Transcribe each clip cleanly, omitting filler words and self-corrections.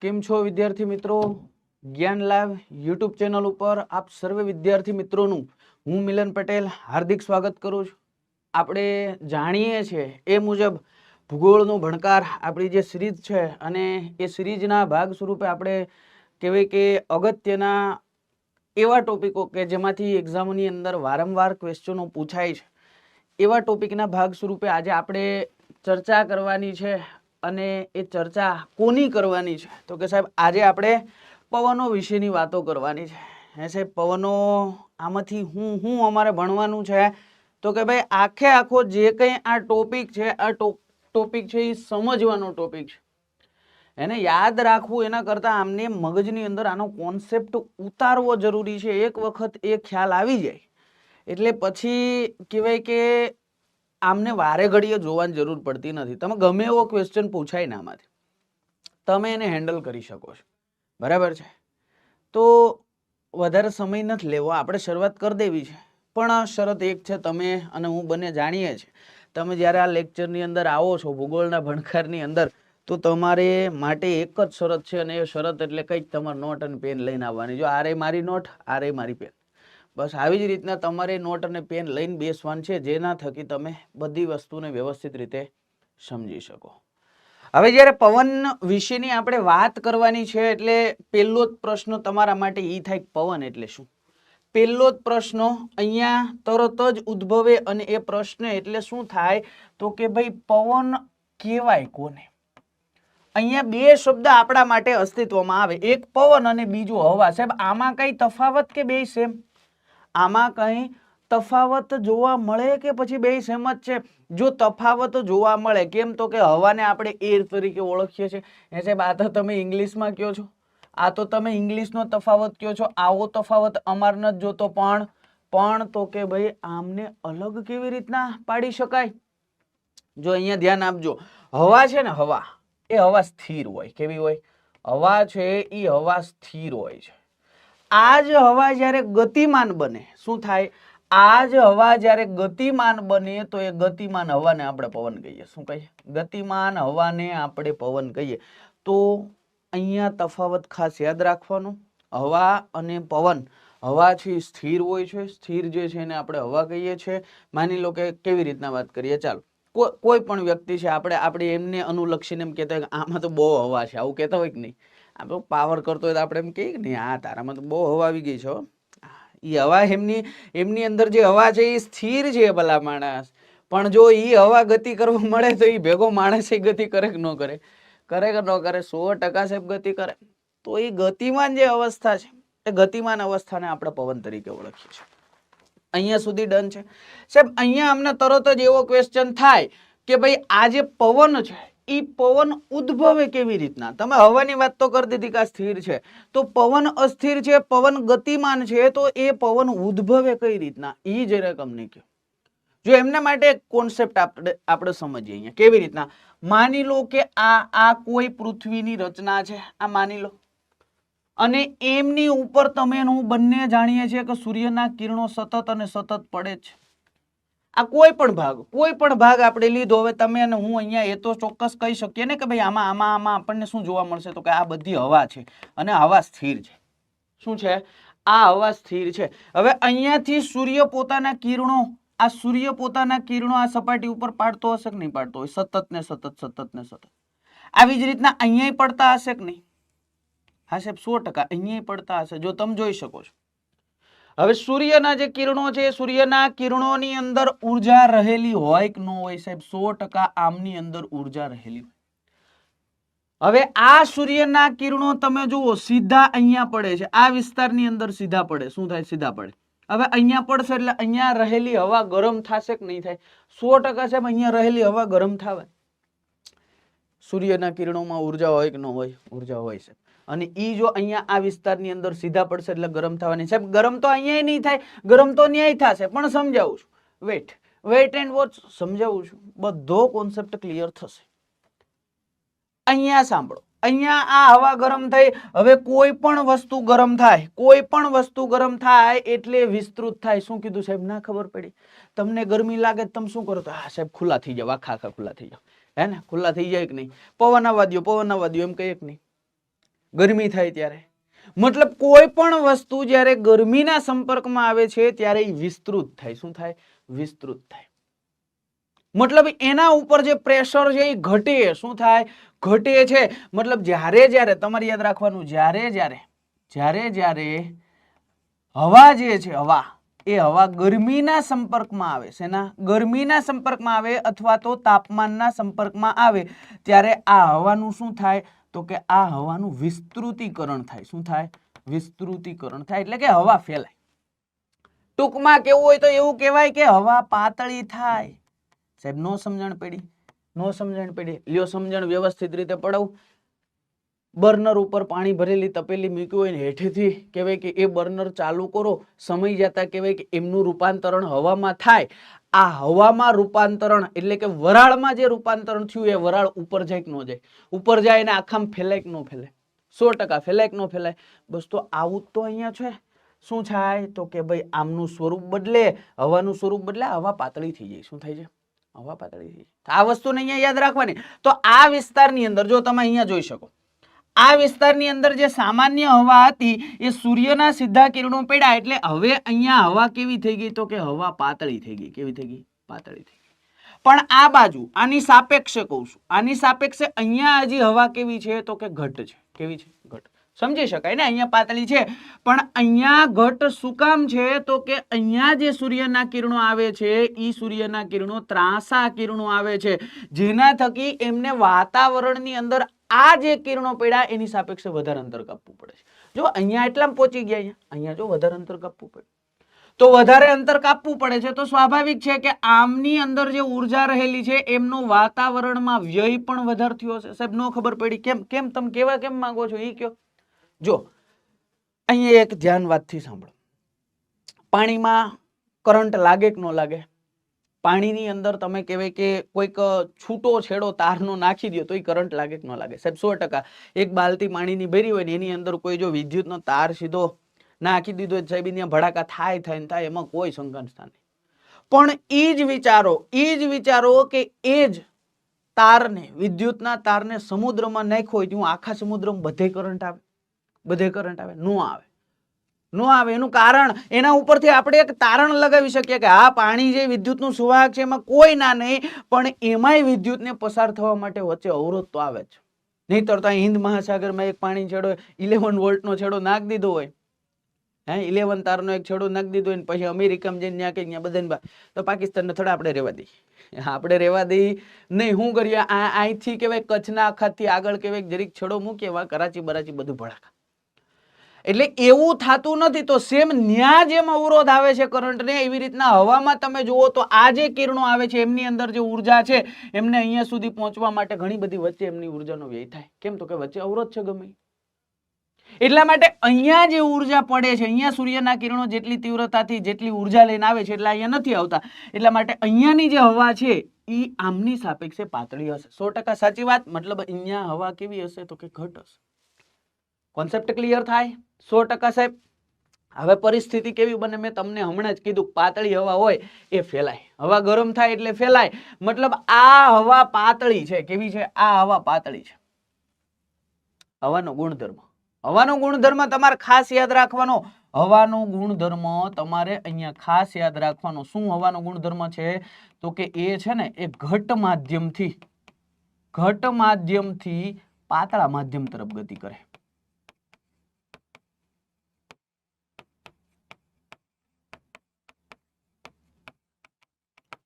કેમ છો વિદ્યાર્થી મિત્રો? જ્ઞાન લાઈવ યુટ્યુબ ચેનલ ઉપર આપ સર્વે વિદ્યાર્થી મિત્રોનું હું મિલન પટેલ હાર્દિક સ્વાગત કરું છું. આપણે જાણીએ છીએ એ મુજબ ભૂગોળનું ભણકાર આપણી જે સિરીઝ છે અને એ સિરીઝના ભાગ સ્વરૂપે આપણે કહેવાય કે અગત્યના એવા ટોપિકો કે જેમાંથી એક્ઝામની અંદર વારંવાર ક્વેશ્ચનો પૂછાય છે એવા ટોપિકના ભાગ સ્વરૂપે આજે આપણે ચર્ચા કરવાની છે. અને એ ચર્ચા કોની કરવાની છે તો કે સાહેબ આજે આપણે પવનો વિશેની વાતો કરવાની છે. હે સાહેબ, પવનો આમાંથી હું અમારે ભણવાનું છે તો કે ભાઈ આખો જે કંઈ આ ટોપિક છે આ ટોપિક છે એ સમજવાનો ટોપિક છે. એને યાદ રાખવું એના કરતાં આમને મગજની અંદર આનો કોન્સેપ્ટ ઉતારવો જરૂરી છે. એક વખત એ ખ્યાલ આવી જાય એટલે પછી કહેવાય કે આમને વારે ઘડીએ જોવાની જરૂર પડતી નથી. તમે ગમે એવો ક્વેશ્ચન પૂછાય ને આમાંથી તમે એને હેન્ડલ કરી શકો છો. બરાબર છે? તો વધારે સમય નથી લેવો, આપણે શરૂઆત કરી દેવી છે. પણ શરત એક છે, તમે અને હું બંને જાણીએ છીએ તમે જ્યારે આ લેક્ચરની અંદર આવો છો ભૂગોળના ભણકારની અંદર તો તમારે માટે એક જ શરત છે અને એ શરત એટલે કંઈક તમારે નોટ અને પેન લઈને આવવાની. જો આરે મારી નોટ, આરે મારી પેન, બસ આવી જ રીતના તમારે નોટ અને પેન લઈને બેસવાનું છે જેના થકી તમે બધી વસ્તુને વ્યવસ્થિત રીતે સમજી શકો. હવે જ્યારે પવન વિશેની આપણે વાત કરવાની છે એટલે પહેલો જ પ્રશ્ન તમારા માટે એ થાય પવન એટલે શું. પહેલો જ પ્રશ્ન અહીંયા તરત જ ઉદ્ભવે અને એ પ્રશ્ન એટલે શું થાય તો કે ભાઈ પવન કહેવાય કોને. અહીંયા બે શબ્દ આપણા માટે અસ્તિત્વમાં આવે, એક પવન અને બીજું હવા. સાહેબ આમાં કઈ તફાવત કે બે સેમ? આમાં કઈ તફાવત જોવા મળે કે પછી બે સેમ જ છે? જો તફાવત જોવા મળે, કેમ તો કે હવાને આપણે એર તરીકે ઓળખીએ છીએ. એ સાહેબ આ તો તમે ઇંગ્લિશમાં કહો છો, આ તો તમે ઇંગ્લિશનો તફાવત કહો છો, આવો તફાવત અમાર નથી જોતો. પણ તો કે ભાઈ આમને અલગ કેવી રીતના પાડી શકાય? જો અહીંયા ધ્યાન આપજો, હવા છે ને, હવા એ હવા સ્થિર હોય. કેવી હોય? હવા છે એ હવા સ્થિર હોય છે. આ જ હવા જ્યારે ગતિમાન બને શું થાય? આ જ હવા જ્યારે ગતિમાન બને તો એ ગતિમાન હવાને આપણે પવન કહીએ. શું કહીએ? ગતિમાન હવાને આપણે પવન કહીએ. તો અહીંયા તફાવત ખાસ યાદ રાખવાનો, હવા અને પવન. હવા છે સ્થિર હોય છે, સ્થિર જે છે એને આપણે હવા કહીએ છીએ. માની લો કે કેવી રીતના વાત કરીએ, ચાલો કોઈ પણ વ્યક્તિ છે, આપણે એમને અનુલક્ષીને એમ કહેતા હોય કે આમાં તો બહુ હવા છે, આવું કહેતા હોય કે નહીં? આપણે પાવર કરતો હોય તો આપણે એમ કહીએ કે નહીં આ તારામાં તો બહુ હવા આવી ગઈ છે. એ હવા એમની અંદર જે હવા છે એ સ્થિર છે ભલા માણસ. પણ જો એ હવા ગતિ કરવા મળે તો એ ભેગો માણસ એ ગતિ કરે કે ન કરે? કરે કે ન કરે? 100% સાહેબ ગતિ કરે. તો એ ગતિમાન જે અવસ્થા છે એ ગતિમાન અવસ્થાને આપણે પવન તરીકે ઓળખીએ છીએ. અહીંયા સુધી ડન છે સાહેબ? અહીંયા અમને તરત જ એવો ક્વેશ્ચન થાય કે ભાઈ આ જે પવન છે એ પવન ઉદ્ભવે કેવી રીતના? તમે હવાની વાત તો કરી દીધી કે આ સ્થિર છે, તો પવન અસ્થિર છે, પવન ગતિમાન છે, તો એ પવન ઉદ્ભવે કઈ રીતના એ જરા તમને કહો. જો એમના માટે કોન્સેપ્ટ આપણે સમજીએ અહીંયા કેવી રીતના. માની લો કે આ કોઈ પૃથ્વીની રચના છે, આ માની લો, અને એમની ઉપર તમે હું બંને જાણીએ છીએ કે સૂર્યના કિરણો સતત અને સતત પડે છે. આ કોઈ પણ ભાગ આપણે લીધો. હવે તમે અને હું અહીંયા એ તો ચોક્કસ કહી શકીએ ને કે ભાઈ આમાં આપણને શું જોવા મળશે તો કે આ બધી હવા છે અને હવા સ્થિર છે. શું છે? આ હવા સ્થિર છે. હવે અહીંયાથી સૂર્ય પોતાના કિરણો આ સપાટી ઉપર પાડતો હશે કે નહીં પાડતો હોય? સતત ને સતત. આવી જ રીતના અહીંયા પડતા હશે કે નહીં? હા સાહેબ 100% અહીંયા પડતા હશે, જો તમે જોઈ શકો છો. હવે સૂર્યના જે કિરણો છે, સૂર્યના કિરણોની અંદર ઉર્જા રહેલી હોય કે ન હોય સાહેબ? 100% આમની અંદર ઉર્જા રહેલી હોય. હવે આ સૂર્યના કિરણો તમે જુઓ સીધા અહીંયા પડે છે, આ વિસ્તારની અંદર સીધા પડે. શું થાય? સીધા પડે. હવે અહીંયા પડશે એટલે અહીંયા રહેલી હવા ગરમ થશે કે નહીં થાય? 100% સાહેબ અહીંયા રહેલી હવા ગરમ થાય. સૂર્યના કિરણોમાં ઉર્જા હોય કે ન હોય? ઉર્જા હોય છે. અને ઈ જો અહીંયા આ વિસ્તારની અંદર સીધા પડશે એટલે ગરમ થવાની. સાહેબ ગરમ તો અહીંયા નહીં થાય, ગરમ તો ન્યાય થશે. પણ સમજાવું છું, વેઇટ એન્ડ વોચ સમજાવું છું, બધો કોન્સેપ્ટ ક્લિયર થશે. અહીંયા સાંભળો, અહીંયા આ હવા ગરમ થઈ. હવે કોઈ પણ વસ્તુ ગરમ થાય એટલે વિસ્તૃત થાય. શું કીધું સાહેબ? ના ખબર પડી? તમને ગરમી લાગે તમે શું કરો? તો હા સાહેબ ખુલ્લા થઈ જાવ, આખા ખુલ્લા થઈ જાવ. હે ને? ખુલ્લા થઈ જાય કે નહીં? પવન આવવા દો એમ કહીએ કે નહીં? ગરમી થાય ત્યારે. મતલબ કોઈ પણ વસ્તુ જ્યારે ગરમીના સંપર્કમાં આવે છે ત્યારે એ વિસ્તૃત થાય. શું થાય? વિસ્તૃત થાય. મતલબ એના ઉપર જે પ્રેશર છે એ ઘટે. શું થાય? ઘટે છે. મતલબ જ્યારે તમારે યાદ રાખવાનું, જ્યારે હવા જે છે, હવા એ હવા ગરમીના સંપર્કમાં આવે. શેના? ગરમીના સંપર્કમાં આવે અથવા તો તાપમાનના સંપર્કમાં આવે ત્યારે આ હવાનું શું થાય? તો કે આ હવાનું વિસ્તૃતીકરણ થાય. શું થાય? વિસ્તૃતીકરણ થાય એટલે કે હવા ફેલાય. ટૂંકમાં કેવું હોય તો એવું કહેવાય કે હવા પાતળી થાય. સાહેબ નો સમજણ પડી? નો સમજણ પડી? લ્યો સમજણ વ્યવસ્થિત રીતે પડાવું. બર્નર ઉપર પાણી ભરેલી તપેલી મૂક્યું હોય ને હેઠેથી કહેવાય કે એ બર્નર ચાલુ કરો, સમય જતા કહેવાય કે એમનું રૂપાંતરણ હવામાં થાય. આ હવામાં રૂપાંતરણ એટલે કે વરાળમાં જે રૂપાંતરણ થયું એ વરાળ ઉપર જાય કે ન જાય? ઉપર જાય અને આખામાં ફેલાય કે ન ફેલાય? 100% ફેલાય કે ન ફેલાય? બસ તો આવું તો અહીંયા છે. શું થાય? તો કે ભાઈ આમનું સ્વરૂપ બદલે, હવાનું સ્વરૂપ બદલે, હવા પાતળી થઈ જાય. શું થાય છે? હવા પાતળી થઈ જાય. આ વસ્તુને અહીંયા યાદ રાખવાની. તો આ વિસ્તારની અંદર જો તમે અહીંયા જોઈ શકો, આ વિસ્તારની અંદર જે સામાન્ય હવા હતી એ સૂર્યના સીધા કિરણો પડ્યા એટલે હવે અહીંયા હવા કેવી થઈ ગઈ? તો કે હવા પાતળી થઈ ગઈ. કેવી થઈ ગઈ? પાતળી થઈ ગઈ. પણ આ બાજુ આની સાપેક્ષે કહું છું, આની સાપેક્ષે અહીંયા હજી હવા કેવી છે? તો કે ઘટ છે. કેવી છે? ઘટ. સમજી શકાય ને? અહીંયા પાતળી છે પણ અહીંયા ઘટ શું કામ છે? તો કે અહીંયા જે સૂર્યના કિરણો આવે છે એ સૂર્યના કિરણો ત્રાંસા કિરણો આવે છે, જેના થકી એમને વાતાવરણની અંદર આ જે કિરણો પડ્યા એની સાપેક્ષે વધારે અંતર કાપવું પડે છે. જો અહીંયા એટલામાં પહોંચી ગયા, અહીંયા જો વધારે અંતર કાપવું પડે, તો વધારે અંતર કાપવું પડે છે તો સ્વાભાવિક છે કે આમની અંદર જે ઉર્જા રહેલી છે એમનો વાતાવરણમાં વ્યય પણ વધારે થયો હશે. સાહેબ નો ખબર પડી? કેમ તમે કેવા કેમ માંગો છો એ કયો. જો અહીંયા એક ધ્યાન વાતથી સાંભળો. પાણીમાં કરંટ લાગે કે ન લાગે? પાણીની અંદર તમે કહેવાય કે કોઈક છૂટો છેડો તારનો નાખી દો તો એ કરંટ લાગે કે ન લાગે? સાહેબ 100%. એક બાલટી પાણીની ભરી હોય ને એની અંદર કોઈ જો વિદ્યુતનો તાર સીધો નાખી દીધો હોય સાહેબ અહીંયા ભડાકા થાય, એમાં કોઈ શંકા સ્થાન નહીં. પણ એ જ વિચારો કે એ જ તારને, વિદ્યુતના તારને સમુદ્રમાં નાખ્યો હોય તો આખા સમુદ્રમાં બધે કરંટ આવે? બધે કરંટ આવે? નો આવે. નો આવે. એનું કારણ એના ઉપરથી આપણે એક તારણ લગાવી શકીએ કે આ પાણી જે વિદ્યુતનું સુવાહક છે એમાં કોઈ ના નહીં, પણ એમાંય વિદ્યુતને પસાર થવા માટે વચ્ચે અવરોધ તો આવે જ. નહીંતર તો હિન્દ મહાસાગરમાં એક પાણી છેડો 11 વોલ્ટનો છેડો નાખી દીધો હોય, 11 તારનો એક છેડો નાખી દીધો હોય પછી અમેરિકામાં જઈને ત્યાં કે બધાને, તો પાકિસ્તાનને થોડા આપણે રહેવા દઈએ? આપણે રહેવા દઈએ નહીં. શું કરીએ? અહીંથી કહેવાય કચ્છના અખાતથી આગળ કહેવાય જરીક છેડો મૂકીએ, કરાચી બરાચી બધું ભડાકા. એટલે એવું થતું નથી. તો સેમ ન્યા જેમ અવરોધ આવે છે કરંટને, એવી રીતના હવામાં તમે જુઓ તો આ જે કિરણો આવે છે એમની અંદર જે ઉર્જા છે એમને અહીંયા સુધી પહોંચવા માટે ઘણી બધી વચ્ચે એમની ઉર્જાનો વ્યય થાય. કેમ? તો કે વચ્ચે અવરોધ છે ગમે. એટલા માટે અહીંયા જે ઉર્જા પડે છે, અહીંયા સૂર્યના કિરણો જેટલી તીવ્રતાથી જેટલી ઉર્જા લઈને આવે છે એટલે અહીંયા નથી આવતા. એટલા માટે અહીંયાની જે હવા છે એ આમની સાપેક્ષે પાતળી હશે. 100% સાચી વાત. મતલબ અહીંયા હવા કેવી હશે? તો કે ઘટ હશે. કોન્સેપ્ટ ક્લિયર થાય? 100% સાહેબ. હવે પરિસ્થિતિ કેવી બને? મેં તમને હમણાં જ કીધું, પાતળી હવા હોય એ ફેલાય. હવા ગરમ થાય એટલે ફેલાય. મતલબ આ હવા પાતળી છે. કેવી છે? આ હવા પાતળી છે. હવાનો ગુણધર્મ, હવાનો ગુણધર્મ તમારે ખાસ યાદ રાખવાનો. હવાનો ગુણધર્મ તમારે અહીંયા ખાસ યાદ રાખવાનો. શું હવાનો ગુણધર્મ છે? તો કે એ છે ને એ ઘટ માધ્યમથી પાતળા માધ્યમ તરફ ગતિ કરે.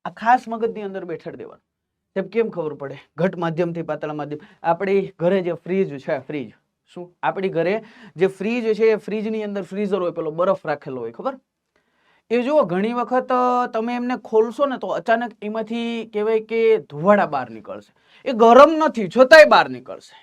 આ ખાસ મગજની અંદર બેઠાડી દેવાનું. તેમ કેમ ખબર પડે? ઘટ માધ્યમથી પાતળા માધ્યમ. આપણી ઘરે જે ફ્રીજ છે, ફ્રીજ શું આપણી ઘરે જે ફ્રીજ છે એ ફ્રીજની અંદર ફ્રીઝર હોય, પેલો બરફ રાખેલો હોય, ખબર? એ જુઓ ઘણી વખત તમે એમને ખોલશો ને તો અચાનક એમાંથી કહેવાય કે ધુવાડા બહાર નીકળશે. એ ગરમ નથી છતાંય બહાર નીકળશે.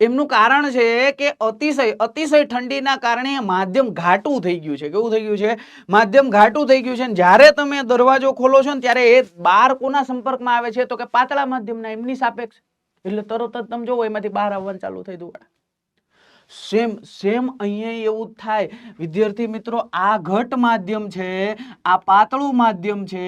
એમનું કારણ છે કે અતિશય ઠંડીના કારણે માધ્યમ ઘાટું થઈ ગયું છે. કેવું થઈ ગયું છે? માધ્યમ ઘાટું થઈ ગયું છે. જ્યારે તમે દરવાજો ખોલો છો ને ત્યારે એ બહાર કોના સંપર્કમાં આવે છે? તો કે પાતળા માધ્યમના, એમની સાપેક્ષ. એટલે તરત જ તમે જોવો એમાંથી બહાર આવવાનું ચાલુ થઈ દુવાડા. સેમ અહીંયા એવું જ થાય. વિદ્યાર્થી મિત્રો, આ ઘટ માધ્યમ છે, આ પાતળું માધ્યમ છે.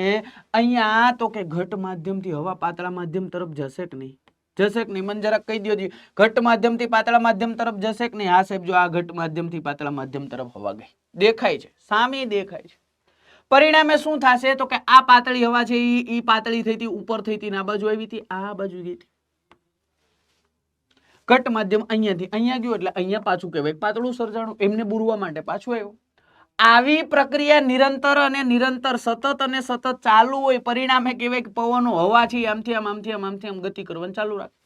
અહીંયા તો કે ઘટ માધ્યમથી હવા પાતળા માધ્યમ તરફ જશે કે નહીં? જશે કે નહીં? મને જરાક કહી દો. ઘટ માધ્યમથી પાતળા માધ્યમ તરફ જશે કે નહીં? હા સાહેબ, જો આ ઘટ માધ્યમથી પાતળા માધ્યમ તરફ હવા ગઈ, દેખાય છે, સામે દેખાય છે. પરિણામે શું થશે તો કે આ પાતળી હવા છે ઈ પાતળી થઈ હતી, ઉપર થઈ હતી, આ બાજુ આવી હતી, આ બાજુ ગઈ હતી. ઘટ માધ્યમ અહીંયાથી અહીંયા ગયું એટલે અહીંયા પાછું કહેવાય પાતળું સર્જાણું, એમને બુરવા માટે પાછું આવ્યું. આવી પ્રક્રિયા નિરંતર અને નિરંતર સતત અને સતત ચાલુ હોય, પરિણામે કહેવાય કે પવનો હવા છે આમથી આમ આમથી આમ આમથી આમ ગતિ કરવાનું ચાલુ રાખે.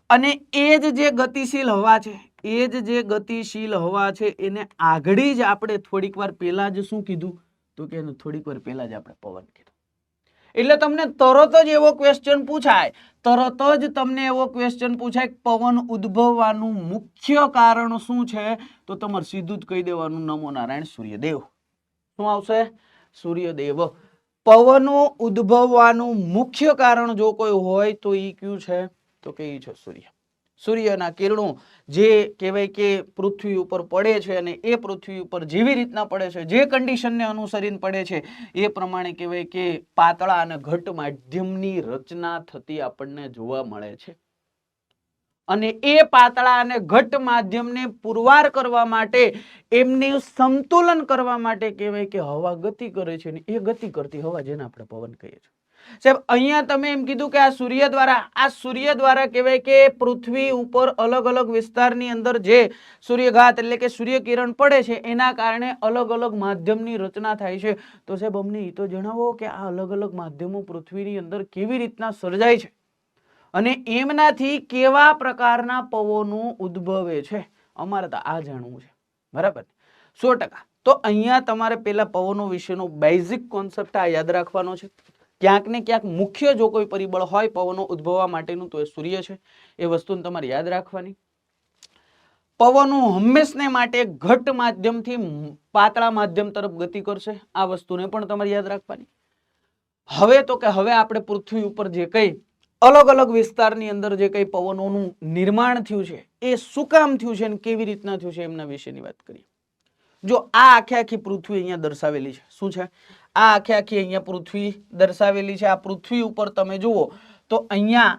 અને એ જ જે ગતિશીલ હવા છે, એ જ જે ગતિશીલ હવા છે એને આગળ જ આપણે થોડીક વાર પહેલા જ શું કીધું તો કે થોડીક વાર પહેલા જ આપણે પવન કીધું. એટલે તમને તરત જ એવો ક્વેશ્ચન પૂછાય, તરત જ તમને એવો ક્વેશ્ચન પૂછાય કે પવન ઉદ્ભવવાનું મુખ્ય કારણ શું છે, તો તમારે સીધું જ કહી દેવાનું નમો નારાયણ સૂર્યદેવ. શું આવશે? સૂર્યદેવ. પવનો ઉદ્ભવવાનું મુખ્ય કારણ જો કોઈ હોય તો ઈ કયું છે તો કે ઈ છે સૂર્ય. સૂર્યના કિરણો જે કહેવાય કે પૃથ્વી ઉપર પડે છે અને એ પૃથ્વી ઉપર જેવી રીતના પડે છે, જે કન્ડિશનને અનુસરીને પડે છે એ પ્રમાણે કહેવાય કે પાતળા અને ઘટ માધ્યમની રચના થતી આપણને જોવા મળે છે. અને એ પાતળા અને ઘટ માધ્યમને પુરવાર કરવા માટે, એમની સંતુલન કરવા માટે કહેવાય કે હવા ગતિ કરે છે, ને એ ગતિ કરતી હવા જેને આપણે પવન કહીએ છીએ. સાહેબ અહીંયા તમે એમ કીધું કે આ સૂર્ય દ્વારા કહેવાય કે પૃથ્વી ઉપર અલગ અલગ વિસ્તારની અંદર જે સૂર્યઘાત એટલે કે સૂર્ય કિરણ પડે છે એના કારણે અલગ અલગ માધ્યમની રચના થાય છે. તો સાહેબ અમને એ તો જણાવો કે આ અલગ અલગ માધ્યમો પૃથ્વીની અંદર કેવી રીતના સર્જાય છે અને એમનાથી કેવા પ્રકારના પવનો ઉદ્ભવે છે, અમારે તો આ જાણવું છે. બરાબર, 100%. તો અહીંયા તમારે પેલા પવનો વિશેનો બેઝિક કોન્સેપ્ટ આ યાદ રાખવાનો છે. ક્યાંક ને ક્યાંક મુખ્ય જો કોઈ પરિબળ હોય પવનો ઉદ્ભવવા માટેનું તો એ સૂર્ય છે. એ વસ્તુને તમારે યાદ રાખવાની. પવનો હંમેશને માટે ઘટ માધ્યમથી પાતળા માધ્યમ તરફ ગતિ કરશે, આ વસ્તુને પણ તમારે યાદ રાખવાની. હવે તો કે હવે આપણે પૃથ્વી ઉપર જે કઈ અલગ અલગ વિસ્તારની અંદર જે કઈ પવનોનું નિર્માણ થયું છે એ શું કામ થયું છે અને કેવી રીતના થયું છે એમના વિશેની વાત કરીએ. જો આ આખી પૃથ્વી અહીંયા દર્શાવેલી છે, શું છે? આ આખી અહીંયા પૃથ્વી દર્શાવેલી છે. આ પૃથ્વી ઉપર તમે જુઓ તો અહીંયા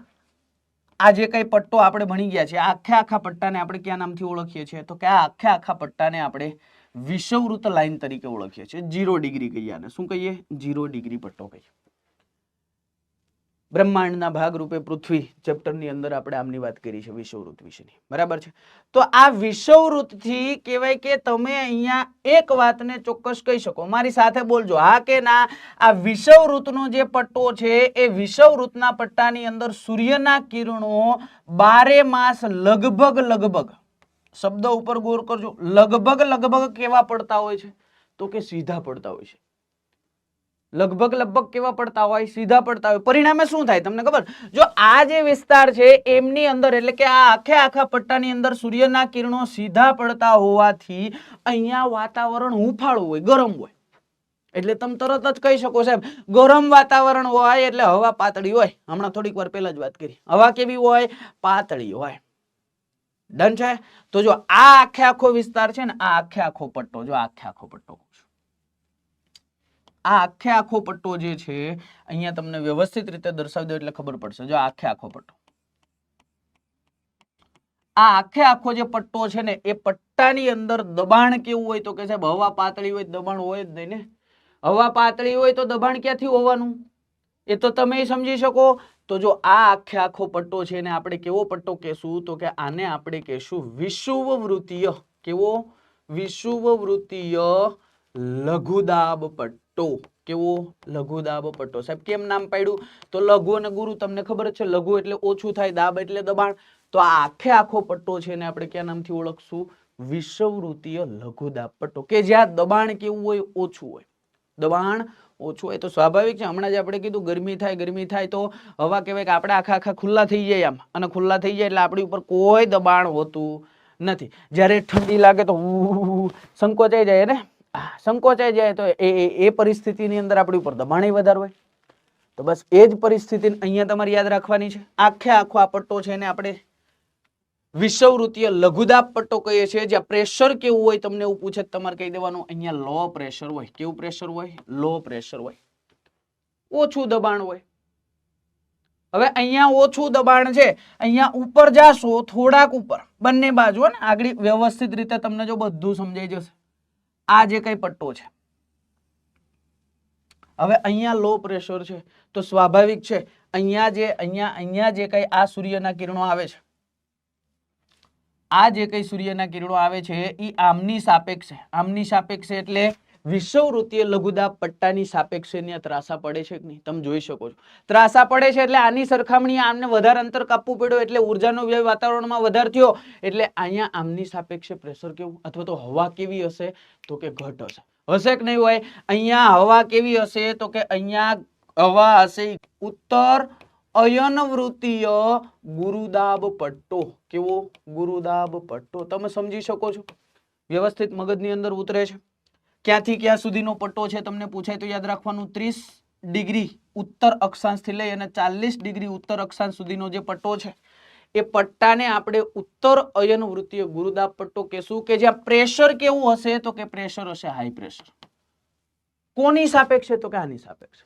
આ જે કઈ પટ્ટો આપણે ભણી ગયા છે, આખા પટ્ટાને આપણે કયા નામથી ઓળખીએ છીએ તો કે આ આખા પટ્ટાને આપણે વિષુવવૃત્ત લાઈન તરીકે ઓળખીએ છીએ. 0 ડિગ્રી કહીએ આને. શું કહીએ? 0 ડિગ્રી પટ્ટો કહીએ. બ્રહ્માંડના ભાગરૂપે પૃથ્વી ચેપ્ટરની અંદર આપણે આમની વાત કરી છે વિષુવવૃત્ત વિશેની. બરાબર છે. તો આ વિષુવવૃત્તથી કહેવાય કે તમે અહીંયા એક વાતને ચોક્કસ કહી શકો, મારી સાથે બોલજો હા કે ના. આ વિષુવવૃત્તનો જે પટ્ટો છે એ વિષુવવૃત્તના પટ્ટાની અંદર સૂર્યના કિરણો 12 માસ લગભગ શબ્દ ઉપર ગૌર કરજો, લગભગ કેવા પડતા હોય છે તો કે સીધા પડતા હોય છે. લગભગ કેવા પડતા હોય? સીધા પડતા હોય. પરિણામે શું થાય તમને ખબર? જો આ જે વિસ્તાર છે એમની અંદર એટલે કે આ આખા પટ્ટાની અંદર સૂર્યના કિરણો સીધા પડતા હોવાથી અહીંયા વાતાવરણ હુંફાળું હોય, ગરમ હોય. એટલે તમે તરત જ કહી શકો સાહેબ ગરમ વાતાવરણ હોય એટલે હવા પાતળી હોય. હમણાં થોડીક વાર પહેલા જ વાત કરી, હવા કેવી હોય? પાતળી હોય. ડન છે? તો જો આ આખો વિસ્તાર છે ને, આ આખો પટ્ટો, જો આખો પટ્ટો, આ આખો પટ્ટો જે છે અહીંયા તમને વ્યવસ્થિત રીતે દર્શાવી દો એટલે ખબર પડશે. જો આખો પટ્ટો, આ આખો જે પટ્ટો છે ને એ પટ્ટાની અંદર દબાણ કેવું હોય તો કે સાહેબ હવા પાતળી હોય દબાણ હોય જ નહીં ને. હવા પાતળી હોય તો દબાણ ક્યાંથી હોવાનું એ તો તમે સમજી શકો. તો જો આ આખો પટ્ટો છે ને આપણે કેવો પટ્ટો કહેશું તો કે આને આપણે કહેશું વિષુવવૃત્તીય. કેવો? વિષુવવૃત્તીય લઘુદાબ પટ્ટો. કેવો? લઘુદાબ પટ્ટો. સાહેબ કેમ નામ પાડ્યું? તો લઘુ અને ગુરુ તમને ખબર છે, લઘુ એટલે ઓછું થાય, દાબ એટલે દબાણ. તો આ આખો પટ્ટો છે ને આપણે કયા નામથી ઓળખશું? વિષુવવૃત્તીય લઘુદાબ પટ્ટો. કે જ્યાં દબાણ કેવું હોય? ઓછું હોય. દબાણ ઓછું હોય તો સ્વાભાવિક છે. હમણાં જ આપણે કીધું ગરમી થાય તો હવા કહેવાય કે આપણે આખા ખુલ્લા થઈ જાય આમ, અને ખુલ્લા થઈ જાય એટલે આપણી ઉપર કોઈ દબાણ હોતું નથી. જ્યારે ઠંડી લાગે તો સંકોચાઈ જાય ને, સંકોચાઈ જાય તો એ પરિસ્થિતિની અંદર આપણી ઉપર દબાણ વધારે હોય. તો બસ એ જ પરિસ્થિતિ અહીંયા તમારે યાદ રાખવાની છે. આખો આ પટ્ટો છે એને આપણે વિષુવવૃત્તીય લઘુદાબ પટ્ટો કહીએ છીએ. જ્યાં પ્રેશર કેવું હોય તમને એવું પૂછે તમારે કહી દેવાનું અહીંયા લો પ્રેશર હોય. કેવું પ્રેશર હોય? લો પ્રેશર હોય, ઓછું દબાણ હોય. હવે અહીંયા ઓછું દબાણ છે, અહીંયા ઉપર જાશો થોડાક ઉપર બંને બાજુ ને આગળ વ્યવસ્થિત રીતે તમને જો બધું સમજાઈ જશે. આ જે કઈ પટ્ટો છે, હવે અહીંયા લો પ્રેશર છે તો સ્વાભાવિક છે અહીંયા જે કઈ આ સૂર્યના કિરણો આવે છે, આ જે કઈ સૂર્યના કિરણો આવે છે એ આમની સાપેક્ષે એટલે વિષુવવૃત્તીય લઘુદાબ પટ્ટાની સાપેક્ષે ત્રાસા પડે છે કે નહીં તમે જોઈ શકો છો. ત્રાસા પડે છે એટલે આની સરખામણીએ આમને વધારે અંતર કાપવું પડ્યું એટલે ઉર્જાનો વ્યય વાતાવરણમાં વધારે થયો એટલે અહીંયા આમની સાપેક્ષે પ્રેશર કેવું અથવા તો હવા કેવી હશે તો કે ઘટ હશે કે નહીં હોય. અહીંયા હવા કેવી હશે તો કે અહીંયા હવા હશે ઉત્તર અયનવૃત્તીય ગુરુદાબ પટ્ટો. કેવો ગુરુદાબ પટ્ટો તમે સમજી શકો છો, વ્યવસ્થિત મગજની અંદર ઉતરે છે. ક્યાંથી ક્યાં સુધીનો પટ્ટો છે તમને પૂછાય તો યાદ રાખવાનું 30 ડિગ્રી ઉત્તર અક્ષાંશથી લઈ અને 40 ડિગ્રી ઉત્તર અક્ષાંશ સુધીનો જે પટ્ટો છે એ પટ્ટાને આપણે ઉત્તર અયનવૃત્તીય ગુરુદાબ પટ્ટો કહેશું કે જ્યાં પ્રેશર કેવું હશે તો કે પ્રેશર હશે હાઈ પ્રેશર. કોની સાપેક્ષે તો કે આની સાપેક્ષે.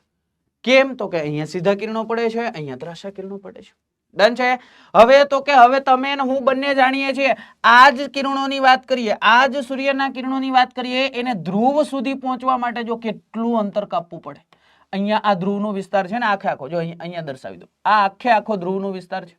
કેમ તો કે અહીંયા સીધા કિરણો પડે છે, અહીંયા ત્રાંસા કિરણો પડે છે. ડન છે. હવે તો કે હવે તમે ને હું બંને જાણીએ છીએ આ જ કિરણોની વાત કરીએ, આ જ સૂર્યના કિરણોની વાત કરીએ, એને ધ્રુવ સુધી પહોંચવા માટે જો કેટલું અંતર કાપવું પડે. અહીંયા આ ધ્રુવનો વિસ્તાર છે ને આખે આખો જો અહીંયા દર્શાવી દો, આ આખે આખો ધ્રુવનો વિસ્તાર છે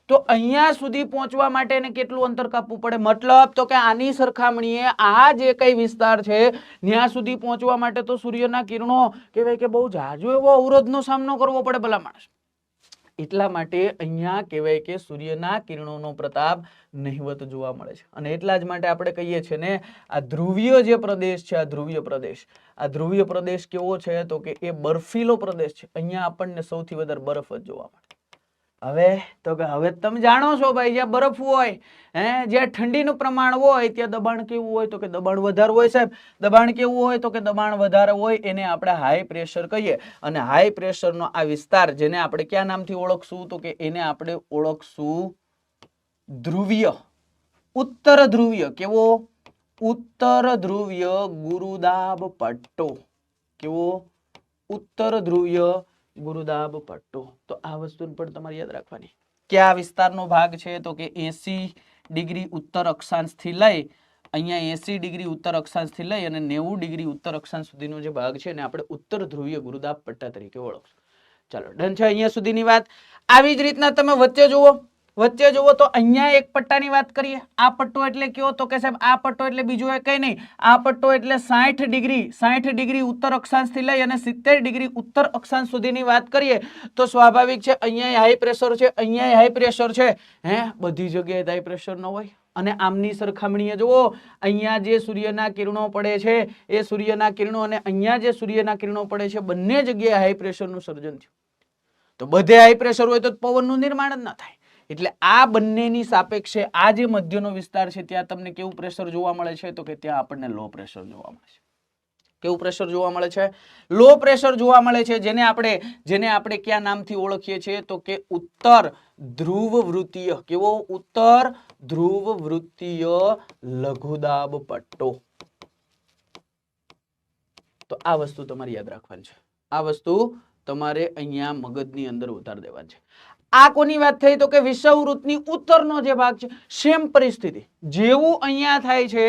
તો અહીંયા સુધી પહોંચવા માટે એને કેટલું અંતર કાપવું પડે. મતલબ તો કે આની સરખામણીએ આ જે કઈ વિસ્તાર છે ત્યાં સુધી પહોંચવા માટે તો સૂર્યના કિરણો કહેવાય કે બહુ જાજો એવો અવરોધનો સામનો કરવો પડે ભલા માણસ. એટલા માટે અહીંયા કહેવાય કે સૂર્યના કિરણોનો પ્રતાપ નહિવત જોવા મળે છે અને એટલા જ માટે આપણે કહીએ છીએ ને આ ધ્રુવીય જે પ્રદેશ છે, આ ધ્રુવીય પ્રદેશ કેવો છે તો કે એ બર્ફીલો પ્રદેશ છે. અહીંયા આપણને સૌથી વધારે બરફ જ જોવા મળે. હવે તમે જાણો છો ભાઈ, જ્યાં બરફ હોય જ્યાં ઠંડીનું પ્રમાણ હોય ત્યાં દબાણ કેવું હોય તો કે દબાણ વધારે હોય. સાહેબ દબાણ કેવું હોય તો કે દબાણ વધારે હોય, એને આપણે હાઈ પ્રેશર કહીએ. અને હાઈ પ્રેશરનો આ વિસ્તાર જેને આપણે ક્યાં નામથી ઓળખશું તો કે એને આપણે ઓળખશું ધ્રુવીય, ઉત્તર ધ્રુવીય. કેવો ઉત્તર ધ્રુવીય ગુરુદાબ પટ્ટો. કેવો ઉત્તર ધ્રુવીય ગુરુદાબ પટ્ટો. તો આ વસ્તુ પણ તમારે યાદ રાખવાની કે આ વિસ્તારનો ભાગ છે તો કે 80 ડિગ્રી ઉત્તર અક્ષાંશથી લઈ અહીંયા 80 ડિગ્રી ઉત્તર અક્ષાંશથી લઈ અને 90 ડિગ્રી ઉત્તર અક્ષાંશ સુધીનો જે ભાગ છે ને આપણે ઉત્તર ધ્રુવીય ગુરુદાબ પટ્ટા તરીકે ઓળખશું. ચાલો ડન છે અહીંયા સુધીની વાત. આવી જ રીતના તમે વચ્ચે જુઓ તો અહીંયા એક પટ્ટાની વાત કરીએ. આ પટ્ટો એટલે કયો તો કે સાહેબ આ પટ્ટો એટલે બીજો એ કઈ નહીં, આ પટ્ટો એટલે 60 ડિગ્રી ઉત્તર અક્ષાંશથી લઈ અને 70 ડિગ્રી ઉત્તર અક્ષાંશ સુધીની વાત કરીએ તો સ્વાભાવિક છે અહીંયા હાઈ પ્રેશર છે, અહીંયા હાઈ પ્રેશર છે. બધી જગ્યાએ હાઈ પ્રેશર ન હોય. અને આમની સરખામણીએ જુઓ અહીંયા જે સૂર્યના કિરણો પડે છે એ સૂર્યના કિરણો અને અહીંયા જે સૂર્યના કિરણો પડે છે બંને જગ્યાએ હાઈ પ્રેશરનું સર્જન થયું. તો બધે હાઈ પ્રેશર હોય તો પવનનું નિર્માણ જ ન થાય. એટલે આ બંનેની સાપેક્ષે આ જે મધ્યનો વિસ્તાર છે ત્યાં તમને કેવું પ્રેશર જોવા મળે છે તો કે ત્યાં આપણને લો પ્રેશર જોવા મળે છે. કેવું પ્રેશર જોવા મળે છે? લો પ્રેશર જોવા મળે છે, જેને આપણે કયા નામથી ઓળખીએ છીએ તો કે ઉત્તર ધ્રુવ વૃત્તીય. કેવો ઉત્તર ધ્રુવ વૃત્તીય લઘુદાબ પટ્ટો. તો આ વસ્તુ તમારે યાદ રાખવાની છે, આ વસ્તુ તમારે અહીંયા મગજની અંદર ઉતારી દેવાની છે. આ કોની વાત થઈ તો કે વિષુવવૃત્તની ઉત્તરનો જે ભાગ છે સેમ પરિસ્થિતિ જેવું અહીંયા થાય છે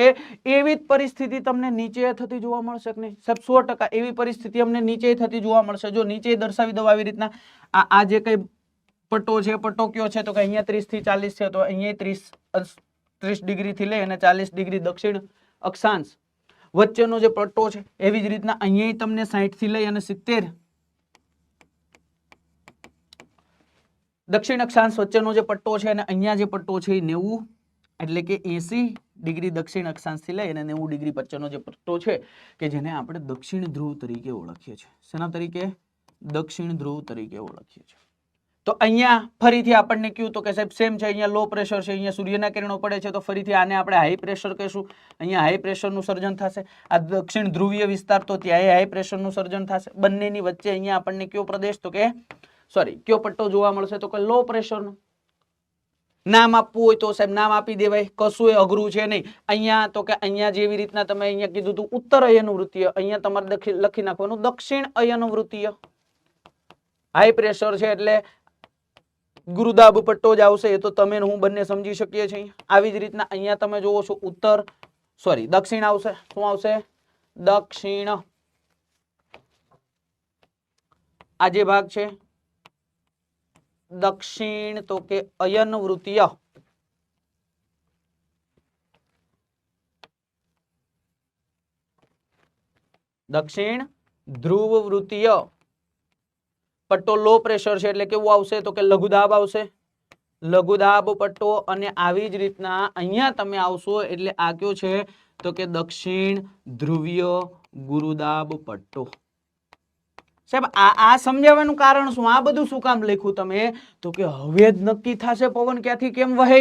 એવી જ પરિસ્થિતિ તમને નીચે થતી જોવા મળશે કે નહીં સાહેબ? 100% એવી પરિસ્થિતિ અમને નીચે થતી જોવા મળશે. જો નીચે દર્શાવી દઉં આવી રીતના, આ જે કઈ પટ્ટો છે, પટ્ટો કયો છે તો કે અહીંયા 30 થી 40 છે તો અહીંયા 30 ડિગ્રી થી લઈ અને 40 ડિગ્રી દક્ષિણ અક્ષાંશ વચ્ચેનો જે પટ્ટો છે એવી જ રીતના અહીંયા તમને 60 થી લઈ અને 70 દક્ષિણ અક્ષાંશ વચ્ચેનો જે પટ્ટો છે અને અહીંયા જે પટ્ટો છે એ 90 એટલે કે 80 ડિગ્રી દક્ષિણ અક્ષાંશથી લઈ અને 90 ડિગ્રી વચ્ચેનો જે પટ્ટો છે કે જેને આપણે દક્ષિણ ધ્રુવ તરીકે ઓળખીએ છીએ. શેના તરીકે? દક્ષિણ ધ્રુવ તરીકે ઓળખીએ છીએ. તો અહીંયા ફરીથી આપણને કહ્યું તો કે સાહેબ સેમ છે, અહીંયા લો પ્રેશર છે, અહીંયા સૂર્યના કિરણો પડે છે તો ફરીથી આને આપણે હાઈ પ્રેશર કહીશું. અહીંયા હાઈ પ્રેશરનું સર્જન થશે. આ દક્ષિણ ધ્રુવીય વિસ્તાર તો ત્યાં હાઈ પ્રેશરનું સર્જન થશે. બંનેની વચ્ચે અહીંયા આપણને કયો પ્રદેશ તો કે કયો પટ્ટો જોવા મળશે તો કે લો પ્રેશરનો. નામ આપવું હોય તો સાહેબ નામ આપી દેવાય, કશું એ અઘરું છે નહીં. અહીંયા તો કે અહીંયા જેવી રીતના તમે અહીંયા કીધું હતું ઉત્તર અયનવૃત્તીય, અહીંયા તમારે લખી નાખવાનું દક્ષિણ અયનવૃત્તીય. હાઈ પ્રેશર છે એટલે ગુરુદાબ પટ્ટો જ આવશે, એ તો તમે ને હું બંને સમજી શકીએ છીએ. આવી જ રીતના અહીંયા તમે જોવો છો દક્ષિણ આવશે. શું આવશે? દક્ષિણ. આ જે ભાગ છે દક્ષિણ તો કે અયન વૃત્તીય. દક્ષિણ ધ્રુવ વૃત્તીય પટ્ટો લો પ્રેશર છે એટલે કેવું આવશે? તો કે લઘુદાબ આવશે. લઘુદાબ પટ્ટો. અને આવી જ રીતના અહીંયા તમે આવશો એટલે આ કયો છે? તો કે દક્ષિણ ધ્રુવીય ગુરુદાબ પટ્ટો. સાહેબ આ સમજાવવાનું કારણ શું? આ બધું શું કામ લખ્યું તમે? તો કે હવે જ નક્કી થશે પવન ક્યાંથી કેમ વહે.